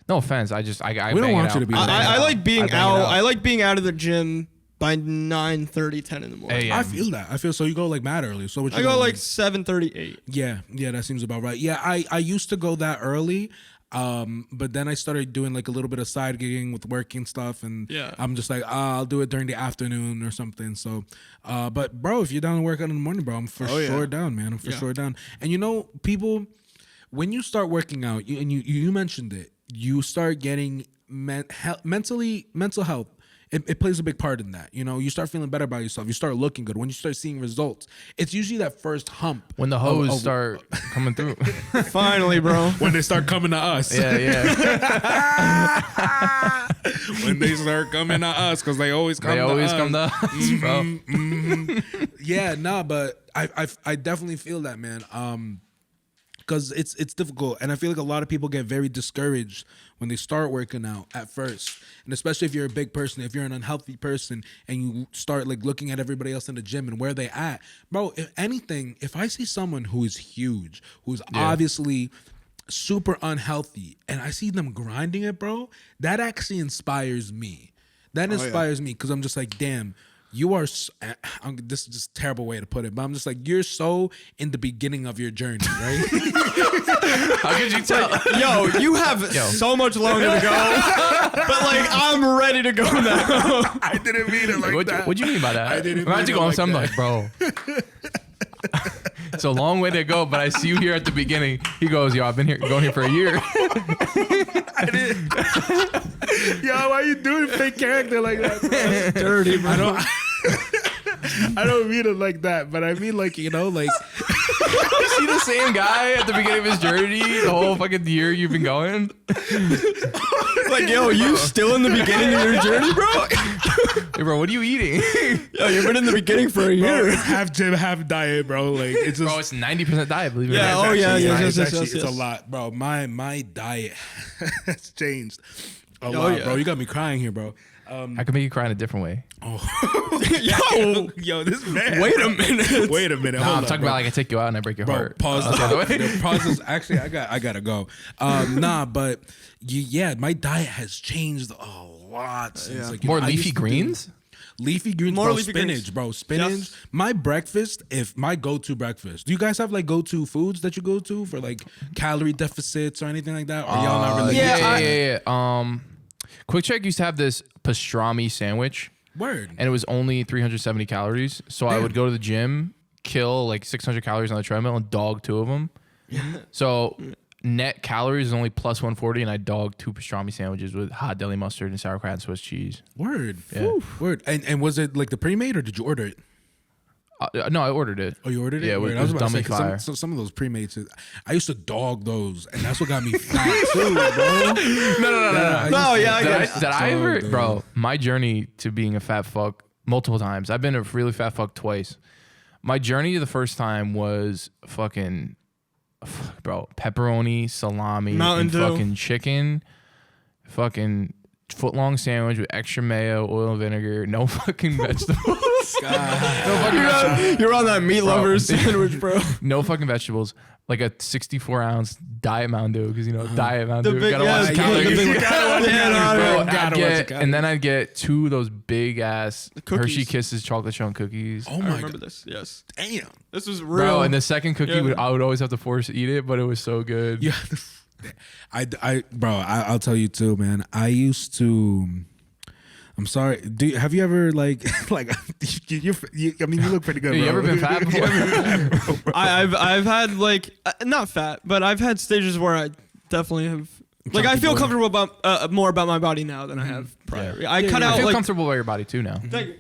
No offense. I
We don't
bang it
want you
out.
to be
I
late.
bang it
I
out.
like being
bang it
out. I like being out of the gym by 9:30, 10 in the morning.
Hey, yeah.
I feel that. I feel so. You go like mad early. So what you
I go
doing?
like 7:38.
Yeah, that seems about right. Yeah, I used to go that early, but then I started doing like a little bit of side gigging with working stuff, and
Yeah.
I'm just like, I'll do it during the afternoon or something. So, but bro, if you're down to work out in the morning, bro, I'm for sure down, man. I'm for sure down. And you know, people, when you start working out, you mentioned it, you start getting mental health. It plays a big part in that. You know, you start feeling better about yourself. You start looking good. When you start seeing results, it's usually that first hump.
When the hoes start coming through.
Finally, bro.
When they start coming to us.
yeah.
When they start coming to us, because they always come
They
to
always
us.
come to us, bro.
Yeah, nah, but I definitely feel that, man. Because it's difficult, and I feel like a lot of people get very discouraged when they start working out at first, and especially if you're a big person, if you're an unhealthy person, and you start like looking at everybody else in the gym and where they at, bro. If anything, if I see someone who is huge, who's obviously super unhealthy, and I see them grinding it, bro, that actually inspires me. That inspires me because I'm just like, damn. You are, this is just a terrible way to put it, but I'm just like, you're so in the beginning of your journey, right?
How could you tell?
Yo, you have so much longer to go, but like I'm ready to go now.
I didn't mean it like
What'd you mean by that?
I didn't
Imagine
mean it
going
like
something
that.
like, bro. It's a long way to go, but I see you here at the beginning. He goes, yo, I've been going here for a year.
Yo, why you doing fake character like that, bro?
Dirty, bro.
I don't mean it like that, but I mean like, you know, like
You see the same guy at the beginning of his journey the whole fucking year you've been going?
Like, yo, you still in the beginning of your journey, bro?
Hey, bro, what are you eating?
Yo, you've been in the beginning for a
bro,
year.
it's half gym, half diet, bro. Like it's just
Bro, it's 90% diet, believe it or
Yeah,
not.
oh, yeah,
actually-
yeah,
it's
yes,
actually-
yes,
it's
yes.
a lot, bro. My diet has changed. A lot, bro. You got me crying here, bro.
I can make you cry in a different way.
Yo, this man.
Wait a minute.
Wait a minute.
No,
Hold
I'm
up,
talking
bro.
about like I take you out and I break your
Bro,
heart.
pause. The pause is actually I gotta go. But my diet has changed a lot since like
More
I
leafy
used to do
greens.
Leafy greens,
More
bro,
leafy
spinach,
greens.
bro, spinach.
Yes.
My breakfast, if my go-to breakfast. Do you guys have like go-to foods that you go to for like calorie deficits or anything like that? Or y'all not really?
Yeah. Quick Check used to have this pastrami sandwich,
Word.
and it was only 370 calories. So I would go to the gym, kill like 600 calories on the treadmill, and dog 2 of them. So net calories is only plus 140, and I dogged 2 pastrami sandwiches with hot deli mustard and sauerkraut and Swiss cheese.
Word.
Yeah.
Word. And was it like the pre-made or did you order it?
No, I ordered it.
Oh, you ordered it?
Yeah, it
Word.
was
I was about
dummy
to say, 'cause
fire.
some of those pre-made, I used to dog those, and that's what got me fat too, bro.
No, yeah, I get it.
Did I ever, bro? My journey to being a fat fuck multiple times. I've been a really fat fuck twice. My journey the first time was fucking, bro, pepperoni, salami,
Mountain
and
Dew.
fucking chicken, fucking foot-long sandwich with extra mayo, oil, and vinegar, no fucking vegetables.
You're on that meat lovers sandwich, bro.
No fucking vegetables. Like a 64-ounce diet Mountain Dew, because diet Mountain Dew. Gotta watch the calories. And then I'd get 2 of those big ass Hershey Kisses chocolate chunk cookies.
Oh
I
my
remember
god.
this. Yes.
Damn.
This was real.
Bro, and the second cookie,
Yeah.
I would always have to force eat it, but it was so good.
Yeah. I'll tell you too, man. I used to. I'm sorry. Have you ever like you look pretty good.
Dude, you
bro.
ever been fat before?
I've had like not fat, but I've had stages where I definitely have. Like I feel comfortable about more about my body now than I have prior.
Yeah.
I cut
I
out
feel
like.
comfortable about your body too now.
Thank you.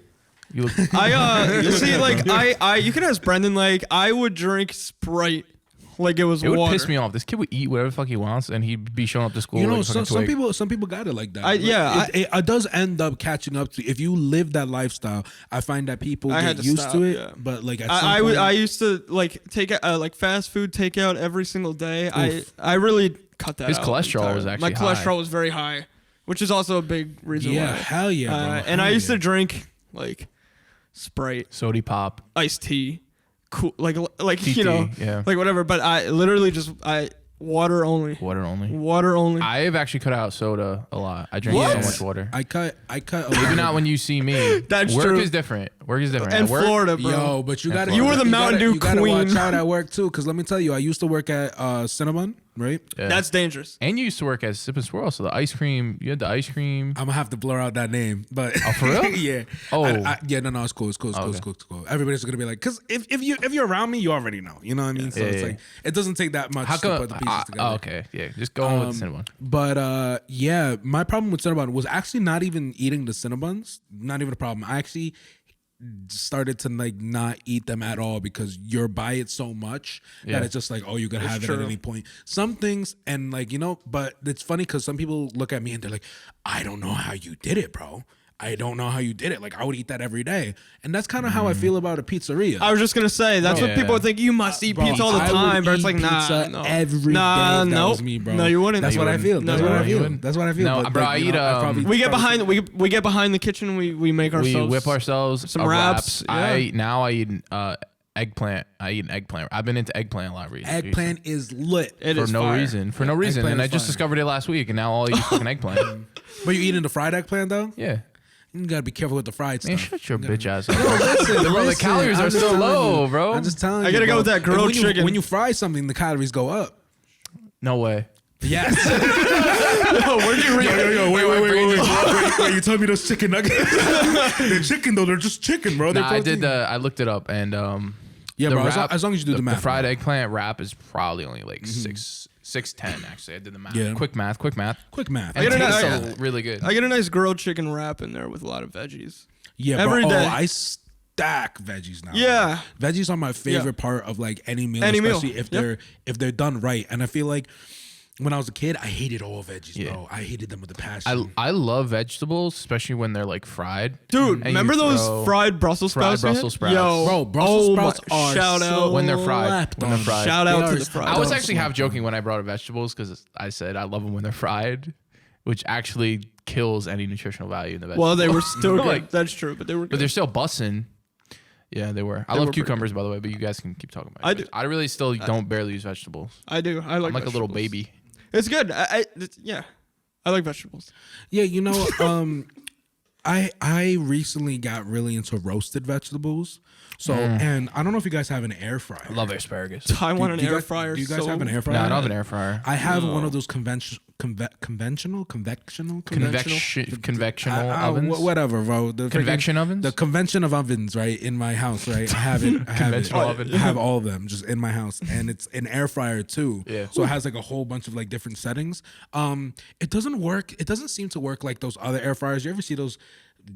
You look.
You see, like I you can ask Brendan. Like I would drink Sprite like it was
It would
water.
piss me off. This kid would eat whatever the fuck he wants, and he'd be showing up to school.
You know,
like a fucking twig.
some people got it like that.
It
does end up catching up to if you live that lifestyle. I find that people
I had
get
to
used
stop,
to it,
yeah.
but like at
I
some point,
used to like take like fast food takeout every single day. I really cut that.
His
out
cholesterol
entirely.
was actually
my
high.
cholesterol was very high, which is also a big reason
yeah,
why.
hell yeah, bro.
And I
Hell
used
yeah.
to drink like Sprite,
Sody pop.
iced tea, cool, like
TT,
you know,
yeah.
like whatever. But I literally just water only.
Water only.
Water only.
I have actually cut out soda a lot. I drink
What?
so much water.
I cut.
Even out when you see me.
That's
work
true.
is different. Work is different.
and
At work,
Florida, bro.
Yo, but you got
You were
the Mountain Dew
You gotta
queen.
watch out at work too, because let me tell you, I used to work at Cinnabon, right?
Yeah.
That's dangerous.
And you used to work at Sip and Swirl, so the ice cream. You had the ice cream.
I'm gonna have to blur out that name, but
Oh, for real?
yeah.
Oh.
Yeah. No, it's cool. It's cool. It's cool.
Okay.
It's cool. It's cool. Everybody's gonna be like, because if you're around me, you already know. You know what I mean? So
Yeah,
it's
yeah.
like it doesn't take that much
How
to
come?
put the pieces together.
Oh, okay, yeah. Just go on with the Cinnabon.
But yeah, my problem with Cinnabon was actually not even eating the Cinnabons. Not even a problem. I actually started to like not eat them at all because you're by it so much
Yeah.
that it's just like, oh, you could have it at
true.
any point. Some things, and like, you know, but it's funny because some people look at me and they're like, I don't know how you did it, bro. I don't know how you did it. Like I would eat that every day. And that's kind of how I feel about a pizzeria.
I was just gonna say that's what
Yeah.
people would think. You must eat
Bro,
pizza all the
I would
time, but it's
eat
like nah,
pizza
no.
every
nah,
day if that
nope.
was me, bro.
No, you wouldn't.
That's
You
what I
wouldn't.
feel.
No,
That's
you
what I
wouldn't.
feel. That's what I feel.
No,
But,
bro,
like,
I
you
eat,
know, I'd probably-
We get
probably-
behind we get behind the kitchen. We make
We
ourselves.
whip ourselves
some
a
wraps,
I
yeah.
eat eggplant. I eat an eggplant. I've been into eggplant a lot recently.
Eggplant is lit.
It
for
is
no
fire.
reason. For no reason.
Eggplant
And I
is
just
fire.
discovered it last week, and now all I eat is fucking eggplant.
But you eating the fried eggplant though?
Yeah.
You gotta be careful with the fried
Man,
stuff.
shut your
You gotta
bitch ass
be-
up.
Listen,
Bro, the
listen,
calories
I'm
are
just
so
telling
low,
you.
bro.
I'm just telling you.
I gotta go
bro.
with that
And
grilled
when you-
chicken.
When you fry something, the calories go up.
No way.
Yes.
Where'd you read?
Yo, wait. You told me those chicken nuggets? They're chicken though. They're just chicken, bro. They're
Nah,
protein.
I looked it up, and
Yeah,
the
bro.
wrap-
As long as you do the math.
The fried eggplant wrap is probably only like 610. Actually, I did the math.
Yeah.
Quick math.
Quick math.
And it
get
tastes
a-
so really good.
I get a nice grilled chicken wrap in there with a lot of veggies.
Yeah,
Every
bro.
day.
Oh, I stack veggies now.
Yeah.
bro. Veggies are my favorite part of like any meal,
Any meal.
especially if
Yep.
they're done right. And I feel like when I was a kid, I hated all veggies,
Yeah.
bro. I hated them with a passion.
I love vegetables, especially when they're like fried.
Dude,
And
remember
you
those
throw-
fried Brussels sprouts? we had?
Brussels sprouts.
Yo,
Bro, Brussels
oh
sprouts
my,
are
shout
so
out.
When they're fried.
slapped
When they're
on.
fried.
Shout out
They
to
are
the
so
fried.
I was
Bro,
actually half joking when I brought up vegetables because I said I love them when they're fried. which actually kills any nutritional value in the vegetable.
Well, they were still good.
Like,
That's true, but they were good.
but they're still bussing. Yeah, they were. I
They
love
were pretty
cucumbers, by the way, but you guys can keep talking about it.
I do.
I really still don't barely use vegetables.
I do. I like
I'm like a little
vegetables.
baby.
It's good. Yeah. I like vegetables.
Yeah, you know, I recently got really into roasted vegetables. So, and I don't know if you guys have an air fryer.
I love asparagus.
I want an
Do you
air
guys-
fryer.
Do you guys
so
have an air fryer?
No, I don't have an air fryer.
I have one of those convectional ovens.
Whatever,
bro. The
Convection ovens?
The convention of ovens, right, in my house, right? I have it. I have it.
Conventional oven.
I have all of them just in my house, and it's an air fryer too.
Yeah.
So it has like a whole bunch of like different settings. It doesn't work. It doesn't seem to work like those other air fryers. You ever see those?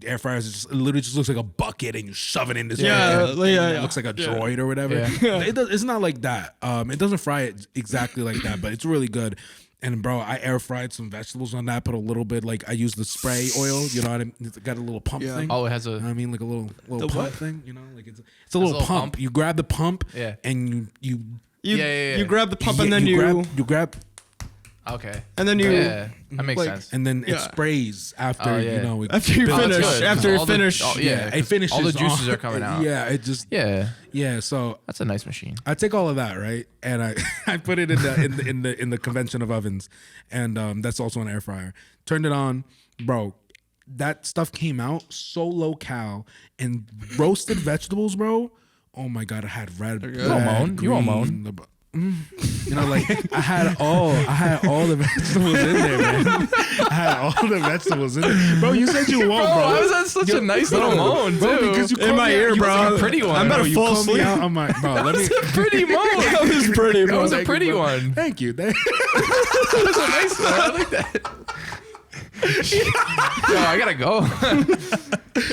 Air fryers, it literally just looks like a bucket and you shove it in this.
Yeah,
pan,
yeah,
and
yeah.
It looks like a droid or whatever.
Yeah.
It's not like that. It doesn't fry it exactly like that, but it's really good. And bro, I air fried some vegetables on that. Put a little bit, like I use the spray oil. You know what I mean? It's got a little pump
Yeah.
thing.
Oh, it has a.
You know what I mean, like a little
The
pump
what?
thing. You know, like it's a little
little
pump.
pump?
You grab the pump.
Yeah.
And you
Yeah.
You grab the pump and
yeah,
then
you grab
Okay.
and then you
Yeah, that makes
like-
sense.
and then it
Yeah.
sprays after
Oh, yeah.
you know.
after you
Oh, that's
finish.
good.
After you
All the-
finish.
oh, yeah.
it finishes.
all the juices
on-
are coming out.
Yeah, it just
Yeah,
So
that's a nice machine.
I take all of that, right, and I I put it in the convention of ovens, and that's also an air fryer. Turned it on, bro. That stuff came out so low cal and roasted vegetables, bro. Oh my god, I had red.
You won't moan. You won't moan.
You know, like I had all the vegetables in there, man. I had all the vegetables in there, bro. You said you won't, bro.
Why was that such a nice little moan,
bro,
too?
because you
In
called
my
me
ear,
out. You
bro.
was like
a pretty one.
I'm about
bro,
to
you
fall
called me
asleep.
out. I'm like, bro, let me.
Pretty moan.
That was pretty.
That was a
Thank you,
pretty
bro.
one.
Thank you.
That was a nice one. I like that. Yo, I gotta go.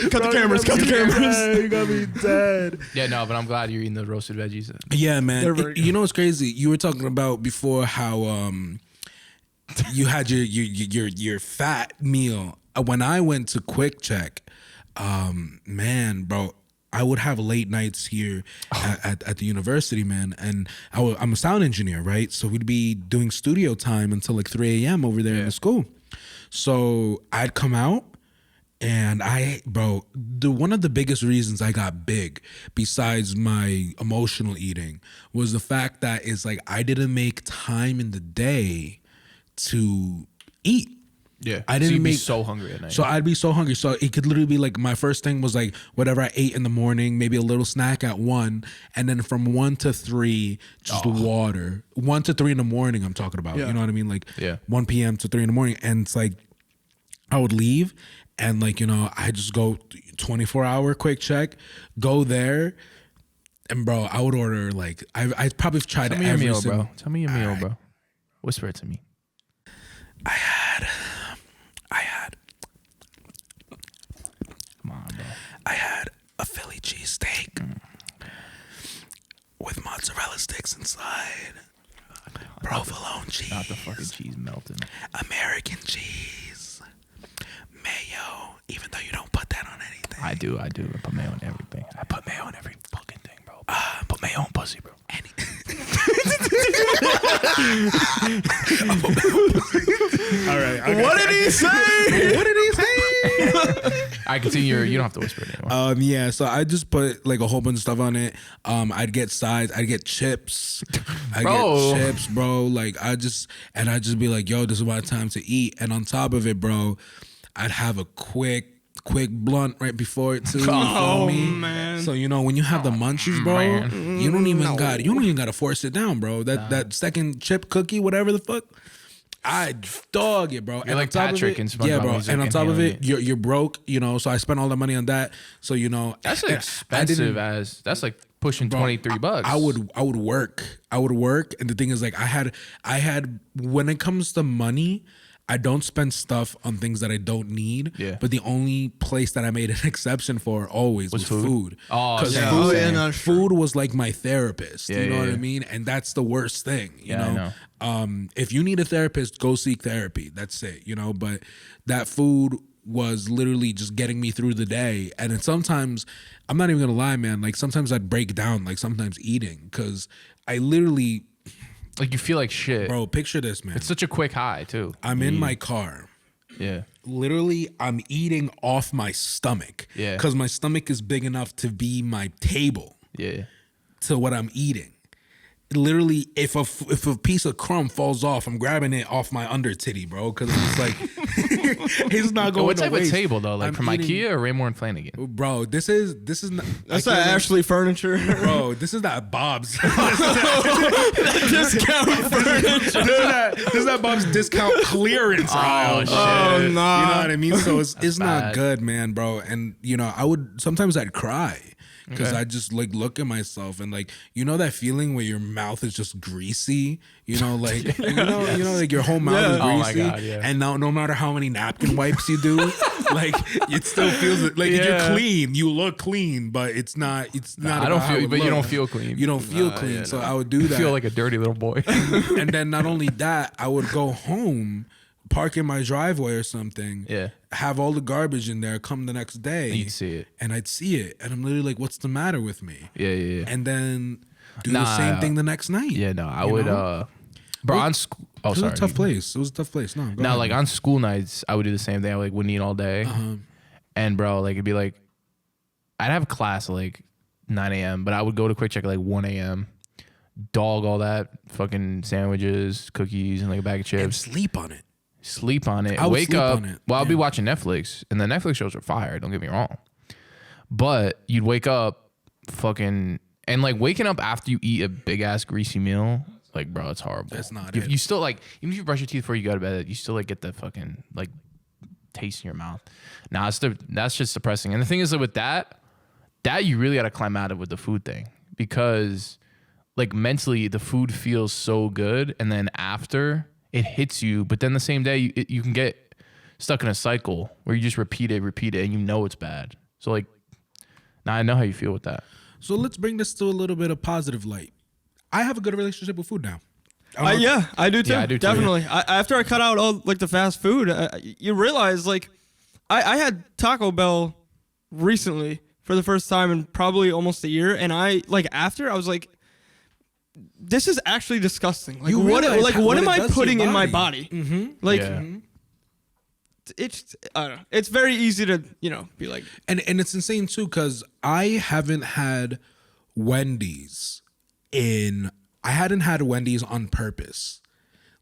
Cut the cameras. Cut the cameras.
You got me dead.
Yeah, no, but I'm glad you're eating the roasted veggies.
Yeah, man.
They're very
You know what's crazy? You were talking about before how you had your fat meal. When I went to Quick Check, man, bro, I would have late nights here at the university, man. And I'm a sound engineer, right? So we'd be doing studio time until like 3 a.m. over there in the school. So I'd come out. And one of the biggest reasons I got big, besides my emotional eating, was the fact that it's like I didn't make time in the day to eat.
Yeah,
I didn't
so you'd be
make
so hungry at night.
So I'd be so hungry. So it could literally be like my first thing was like whatever I ate in the morning, maybe a little snack at 1, and then from 1 to 3, just water. 1 to 3 in the morning, I'm talking about.
Yeah.
You know what I mean? Like
Yeah.
1 p.m. to 3 in the morning. And it's like I would leave and like, you know, I just go 24-hour Quick Check, go there. And bro, I would order like I probably tried
Tell me your
every
meal,
single.
bro. Tell me your meal, bro. Whisper it to me.
I had
Come on, bro.
I had a Philly cheesesteak with mozzarella sticks inside, provolone cheese,
Not the fucking cheese melting.
American cheese, mayo. Even though you don't put that on anything,
I do. I put mayo on everything. I put mayo on every fucking thing, bro. Put mayo on pussy, bro.
All right. Okay.
What did he say?
What did he say?
I can see you don't have to whisper it anymore.
Yeah, so I just put like a whole bunch of stuff on it. I'd get sides, I'd get chips. I
Bro.
get chips, bro. Like I'd just be like, yo, this is my time to eat. And on top of it, bro, I'd have a quick blunt right before it too. You
Oh,
feel me?
man.
So you know when you have the munchies, bro,
man.
you don't even gotta force it down, bro. That second chip cookie, whatever the fuck. I dog it, bro.
You're like Patrick in SpongeBob
yeah, bro.
when he's,
And
like,
on top of
inhaling
it, you're broke, you know. So I spent all the money on that. So you know,
That's
I
expensive
didn't-
that's like pushing $23.
I would work. And the thing is, like, I had when it comes to money, I don't spend stuff on things that I don't need.
Yeah.
But the only place that I made an exception for always was food.
Oh,
because
yeah.
food,
Oh, yeah, no, sure.
food was like my therapist.
Yeah,
you know
yeah,
what I
yeah.
mean? And that's the worst thing. You
Yeah, I
know? If you need a therapist, go seek therapy. That's it. You know. But that food was literally just getting me through the day. And then sometimes, I'm not even gonna lie, man. Like sometimes I'd break down. Like sometimes eating because I literally.
Like you feel like shit.
Bro, picture this, man.
It's such a quick high too.
I'm in my car.
Yeah.
literally I'm eating off my stomach.
Yeah.
Because my stomach is big enough to be my table
Yeah.
to what I'm eating. Literally, if a piece of crumb falls off, I'm grabbing it off my under titty, bro. Because it's like it's not going.
What
to
type
waste.
of table though? Like
I'm
from
eating-
IKEA or Raymore and Flanagan?
Bro, this is not.
That's
I
not
can't-
Ashley furniture.
Bro, this is not Bob's.
Discount furniture.
This is not Bob's discount clearance aisle.
shit.
Oh,
You
nah.
know what I mean? So it's not
bad.
good, man, bro. And I would sometimes I'd cry because I just like look at myself and like that feeling where your mouth is just greasy. Like like your whole mouth
Yeah.
is
Oh my
greasy,
God, yeah.
and no matter how many napkin wipes you do, like it still feels like you're
Yeah.
clean. You look clean, but it's not. It's not.
I don't
about how
feel,
it
but you don't
looks.
feel clean.
You don't feel clean.
yeah,
So
no.
I would do
You
that.
feel like a dirty little boy.
And then not only that, I would go home, park in my driveway or something.
Yeah.
Have all the garbage in there. Come the next day,
You'd see it.
and I'd see it, and I'm literally like, "What's the matter with me?"
Yeah.
And then do the
Nah,
same thing the next night.
Yeah, no, I
You
would.
know?
Bro,
Well,
on school. Oh,
It was
sorry.
a tough place. It was a tough place. No, go
Now,
ahead.
like on school nights, I would do the same thing. I like wouldn't eat all day, and bro, like it'd be like, I'd have class at like 9 a.m., but I would go to Quick Check at like 1 a.m. Dog all that fucking sandwiches, cookies, and like a bag of
and
chips.
sleep on it.
Sleep on it.
I would
Wake
sleep
up.
on it,
Well, I'll be
yeah.
watching Netflix, and the Netflix shows are fire. Don't get me wrong, but you'd wake up, fucking, and like waking up after you eat a big ass greasy meal. Like, bro, it's horrible.
That's not
you,
it.
You still like, even if you brush your teeth before you go to bed, you still like get the fucking like taste in your mouth. Nah, that's just depressing. And the thing is that with that you really got to climb out of with the food thing, because like mentally the food feels so good, and then after it hits you, but then the same day you can get stuck in a cycle where you just repeat it, and you know it's bad. So like, now I know how you feel with that.
So let's bring this to a little bit of positive light. I have a good relationship with food now.
Yeah, I do too.
Yeah, I do too.
Definitely. After I cut out all like the fast food, you realize like I had Taco Bell recently for the first time in probably almost a year, and I was like, this is actually disgusting. Like
You
what
realize
what
what
am
it
I
does to
putting
your
in my
body.
body? Like
Yeah.
it's I don't know. It's very easy to be like,
And it's insane too, because I hadn't had Wendy's on purpose.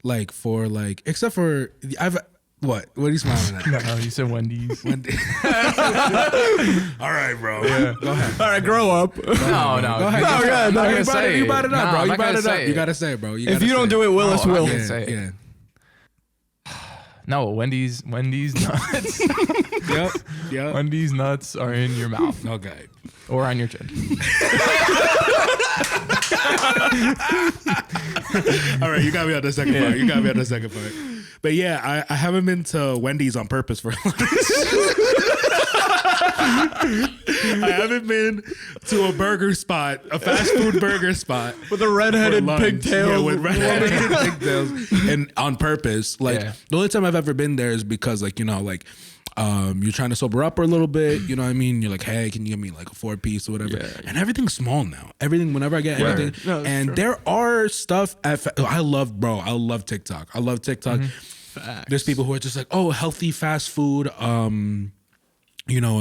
Like for like, except for what are you smiling at?
No, you said Wendy's.
Wendy's. All right, bro. Go ahead.
all right, grow up.
No.
Go ahead.
No,
You
yeah, no,
brought
say
it- you
it.
brought it up,
Nah,
bro.
I'm
You
not
brought
gonna
it up.
say
You
it.
gotta say it, bro.
If you don't do it, Willis
Oh,
will.
okay.
yeah,
say it.
yeah.
No, Wendy's nuts.
Yep.
Wendy's nuts are in your mouth
Okay.
or on your chin.
All right, you got me on the second part. But yeah, I haven't been to Wendy's on purpose for lunch. I haven't been to a burger spot, a fast food burger spot
With a redheaded
for lunch.
pigtail.
Yeah, with redheaded pigtails, and on purpose. Like
Yeah.
the only time I've ever been there is because you're trying to sober up a little bit. You know what I mean? You're like, hey, can you give me like a 4-piece or whatever?
Yeah.
And everything's small now. Everything, whenever I get
Word.
anything,
No, that's
and
true.
there are stuff I love TikTok. I love TikTok. There's people who are just like, oh, healthy fast food,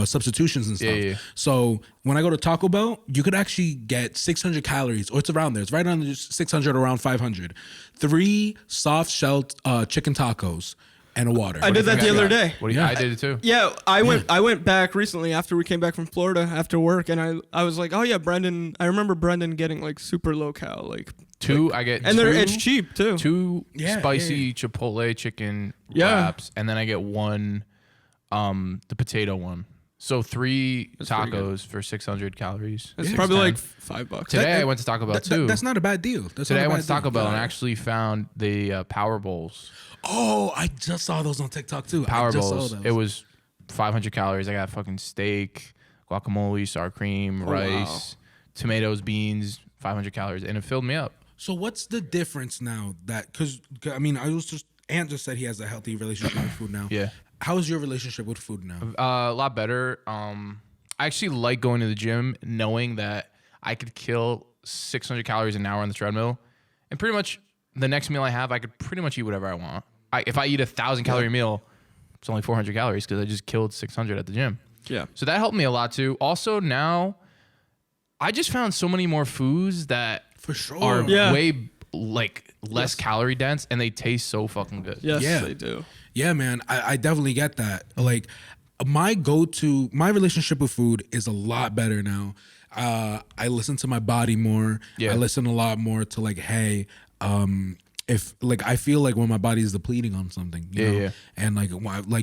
substitutions and stuff.
Yeah.
So when I go to Taco Bell, you could actually get 600 calories, or it's around there. It's right under 600, around 500. 3 soft shelled chicken tacos and a water.
I did that the other day.
What do you? I did it too.
Yeah, I went back recently after we came back from Florida after work, and I was like, oh yeah, Brendan. I remember Brendan getting like super low cal, like,
I get
and
two,
it's cheap too.
2
Yeah,
spicy Chipotle chicken
Yeah.
wraps, and then I get 1, the potato one. So 3
That's pretty good.
tacos for 600 calories.
It's
Yeah.
probably like
$6.10.
$5.
Today I went to Taco Bell too.
That's not a bad deal.
Today I went to Taco Bell and actually found the Power Bowls.
Oh, I just saw those on TikTok too.
Power
I just
Bowls.
saw those.
It was 500 calories. I got fucking steak, guacamole, sour cream, rice, tomatoes, beans, 500 calories, and it filled me up.
So what's the difference now that, because I mean, Ant just said he has a healthy relationship with food now.
Yeah.
How is your relationship with food now?
A lot better. I actually like going to the gym knowing that I could kill 600 calories an hour on the treadmill, and pretty much the next meal I have, I could pretty much eat whatever I want. If I eat 1,000 calorie meal, it's only 400 calories because I just killed 600 at the gym.
Yeah.
So that helped me a lot too. Also now, I just found so many more foods that
For sure.
are
Yeah.
way like less calorie dense and they taste so fucking good.
Yes,
Yeah.
they do.
Yeah, man, I definitely get that. Like, my relationship with food is a lot better now. I listen to my body more.
Yeah.
I listen a lot more to like, hey, if like I feel like when my body is depleting on something, you know,
Yeah.
and like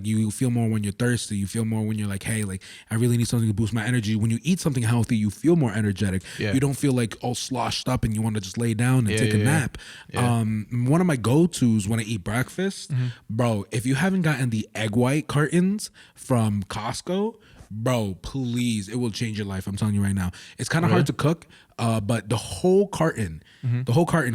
you feel more when you're thirsty. You feel more when you're like, hey, like I really need something to boost my energy. When you eat something healthy, you feel more energetic.
Yeah.
You don't feel like all sloshed up and you want to just lay down and take a
yeah.
nap.
Yeah.
One of my go-tos when I eat breakfast, bro, if you haven't gotten the egg white cartons from Costco, bro, please, it will change your life. I'm telling you right now. It's kind of hard to cook, but the whole carton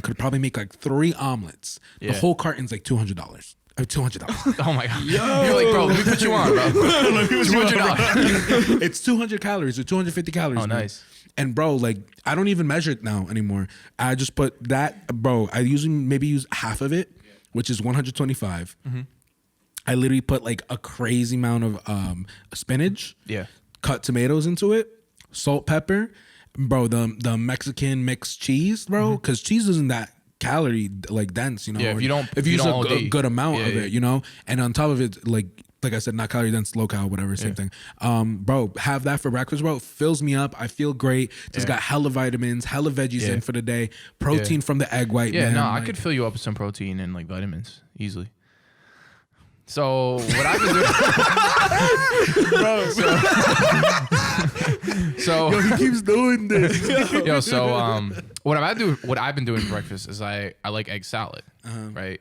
could probably make like 3 omelets. The
Yeah.
whole carton's like $200. $200.
Oh my God. You're like, bro, let me put you on, bro. $200.
It's 200 calories or 250 calories.
Oh,
man.
nice.
And bro, like I don't even measure it now anymore. I just put that, bro. I usually maybe use half of it, which is 125. I literally put like a crazy amount of spinach,
Yeah.
cut tomatoes into it, salt, pepper, bro. The Mexican mixed cheese, bro, because cheese isn't that calorie like dense, you know.
Yeah, if you don't-
if you use
you
a
don't OD.
good amount
Yeah,
of
yeah.
it, you know, and on top of it, like I said, not calorie dense, low cal, whatever, same thing. Bro, have that for breakfast, bro. Fills me up. I feel great. Just got hella vitamins, hella veggies
Yeah.
in for the day. Protein from the egg white.
Yeah,
man.
no, I
like-
could fill you up with some protein and like vitamins easily. So what I've been doing, bro. So
he keeps doing this.
yo, so what I've been doing for breakfast is I like egg salad, right?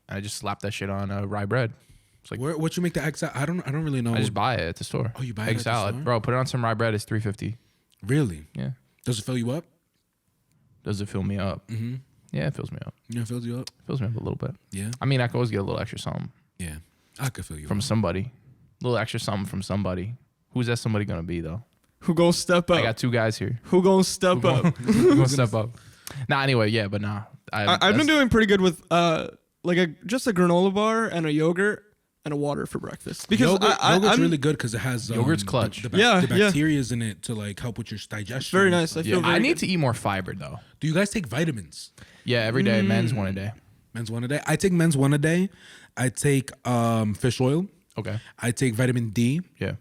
I just slap that shit on rye bread. It's like
What you make the egg salad? I don't really know.
I just buy it at the store.
Oh, you buy it
egg
at the
salad,
store?
bro? Put it on some rye bread. It's $3.50.
Really?
Yeah.
Does it fill you up?
Does it fill me up?
Mm-hmm.
Yeah, it fills me up.
Yeah, it fills you up.
Fills me up a little bit.
Yeah.
I mean, I could always get a little extra something
Yeah. I could fill you
from
up.
somebody. A little extra something from somebody. Who's that somebody gonna be though?
Who gonna step up?
I got 2 guys here.
Who gonna step up?
Who gonna step up? Nah, anyway, yeah, but nah.
I've been doing pretty good with just a granola bar and a yogurt and a water for breakfast because
Yogurt's
I'm
really good because it has
Yogurt's clutch.
The
Yeah,
the
yeah.
bacteria's in it to like help with your digestion.
very
and
nice.
stuff.
I feel very
I need
good.
to eat more fiber though.
Do you guys take vitamins?
Yeah, every day. Men's one a day.
Men's one a day. I take men's one a day. I take fish oil.
Okay.
I take vitamin D.
Yeah.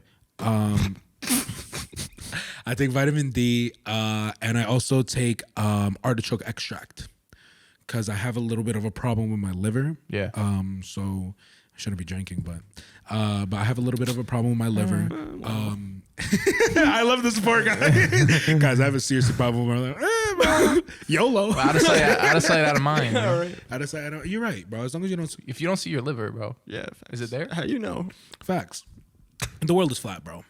I take vitamin D, and I also take artichoke extract because I have a little bit of a problem with my liver.
Yeah.
So I shouldn't be drinking, but I have a little bit of a problem with my liver. I love this sport, guys. Guys, I have a serious problem with my liver. YOLO.
Out of sight, out of mind.
All
man.
right.
I just say you're right, bro. As long as you don't
If you don't see your liver, bro,
Yeah.
is it there?
How you know?
facts. The world is flat, bro.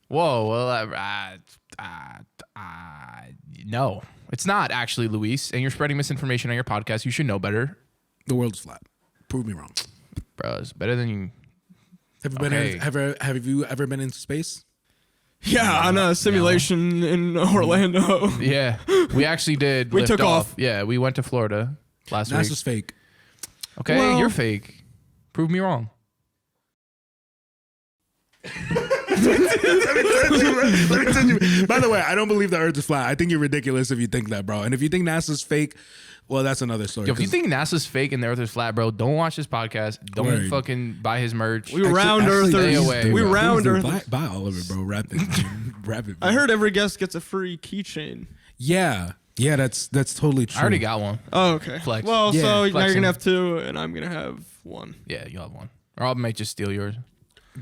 Whoa. Well, no, it's not actually, Luis. And you're spreading misinformation on your podcast. You should know better,
The world is flat. Prove me wrong.
bro. It's better than you.
Have you been
Okay.
have you ever been into space?
Yeah, on a simulation in Orlando.
Yeah, we actually did.
We
lift
took off.
Yeah, we went to Florida last week.
NASA's fake.
Okay,
Well-
you're fake. Prove me wrong.
Let me tell you. By the way, I don't believe the Earth is flat. I think you're ridiculous if you think that, bro. And if you think NASA's fake, well, that's another story.
Yo, if you
'cause
think NASA's fake and the Earth is flat, bro, don't watch this podcast. Don't
Word.
fucking buy his merch.
We round
actually,
Stay
earthers.
away,
We
bro.
round
Please do.
earthers.
Buy all of it, bro. Wrap it. Wrap it. Bro.
I heard every guest gets a free keychain.
Yeah, that's totally true.
I already got one.
Oh, okay.
Flex.
Well,
Yeah,
so now you're
flexing.
gonna have 2, and I'm gonna have 1.
Yeah, you'll have one. Or I might just steal yours.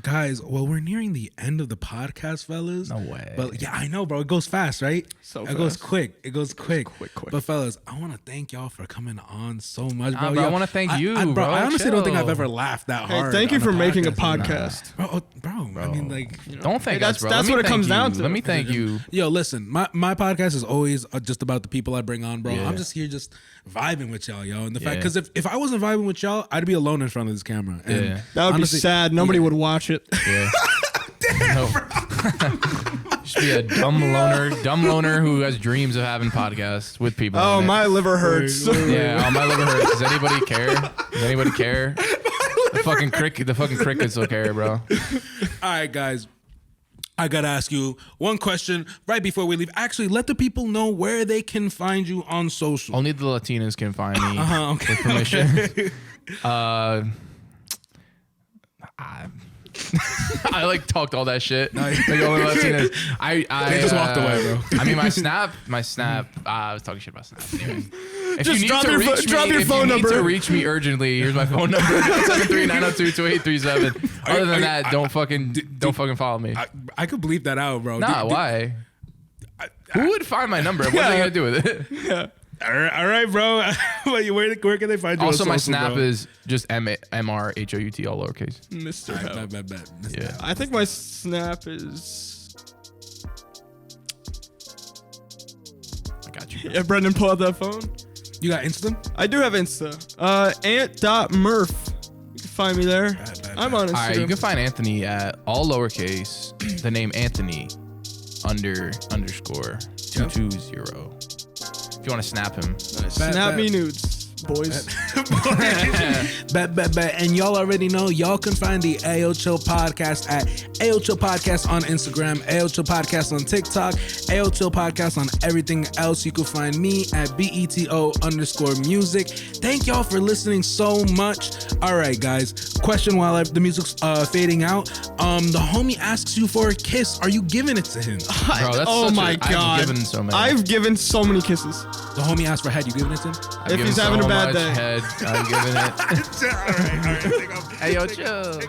Guys, well, we're nearing the end of the podcast, fellas.
No way.
But yeah, I know, bro. It goes fast, right?
So
it goes
fast.
quick. It goes quick.
quick.
But fellas, I want to thank y'all for coming on so much, bro.
bro, I
Yo,
wanna thank you,
I
bro.
I honestly don't think I've
Chill.
ever laughed that
Hey,
hard.
thank you
on
for making a
podcast.
podcast.
Bro. I mean, like,
Don't thank
Hey,
us, bro.
that's
Let me
what it
thank
comes
you.
down to.
Let me thank you.
yo, listen, my podcast is always just about the people I bring on, bro.
Yeah.
I'm just here just vibing with y'all, yo. And the fact,
Yeah.
because if I wasn't vibing with y'all, I'd be alone in front of this camera. And
Yeah.
That would
honestly-
be sad. Nobody
yeah.
would watch it.
Yeah. Damn, Just be a dumb loner who has dreams of having podcasts with people.
Oh,
on it.
my liver hurts.
Yeah, my liver hurts. Does anybody care? Does anybody care? The fucking crickets will care, bro.
All right, guys. I gotta ask you one question right before we leave. Actually, let the people know where they can find you on social.
Only the Latinas can find me
Okay.
with permission. I like talked all that shit. Like only Latinas. I
They just walked away, bro.
I mean, my snap. I was talking shit about Snap. Anyway. If
Just
you need
drop
to
your
reach
drop
me,
your
if
phone
you need
number.
to reach me urgently, here's my phone number: 739022837. Other than that, don't fucking follow me.
I could bleep that out, bro.
Nah, why? Who would find my number? What are they gonna do with it?
All right, bro. where can they find you?
Also,
on
my
social,
snap
bro?
is just MRHOUT all lowercase.
Mr.
All
Hout.
right, bet.
Yeah.
I think my snap is.
I got you.
Yeah, Brendan, pull out that phone.
You got Insta?
I do have Insta. Ant.murph. You can find me there. I'm on Instagram.
All right, you can find Anthony at all lowercase, the name Anthony underscore 220. If you want to snap him.
Snap me nudes, boys.
Bet. And y'all already know, y'all can find the AO Chill Podcast at AO Chill Podcast on Instagram, AO Chill Podcast on TikTok, AO Chill Podcast on everything else. You can find me at BETO_music. Thank y'all for listening so much. All right, guys. Question while the music's fading out. The homie asks you for a kiss. Are you giving it to him?
Bro, that's
Oh
such
my God.
I've given so many.
I've given so many kisses.
The homie asked for head. You giving it to him?
I've
if
given
he's having a bad
much
day.
Head, I'm giving it.
All right.
Hey, yo, chill.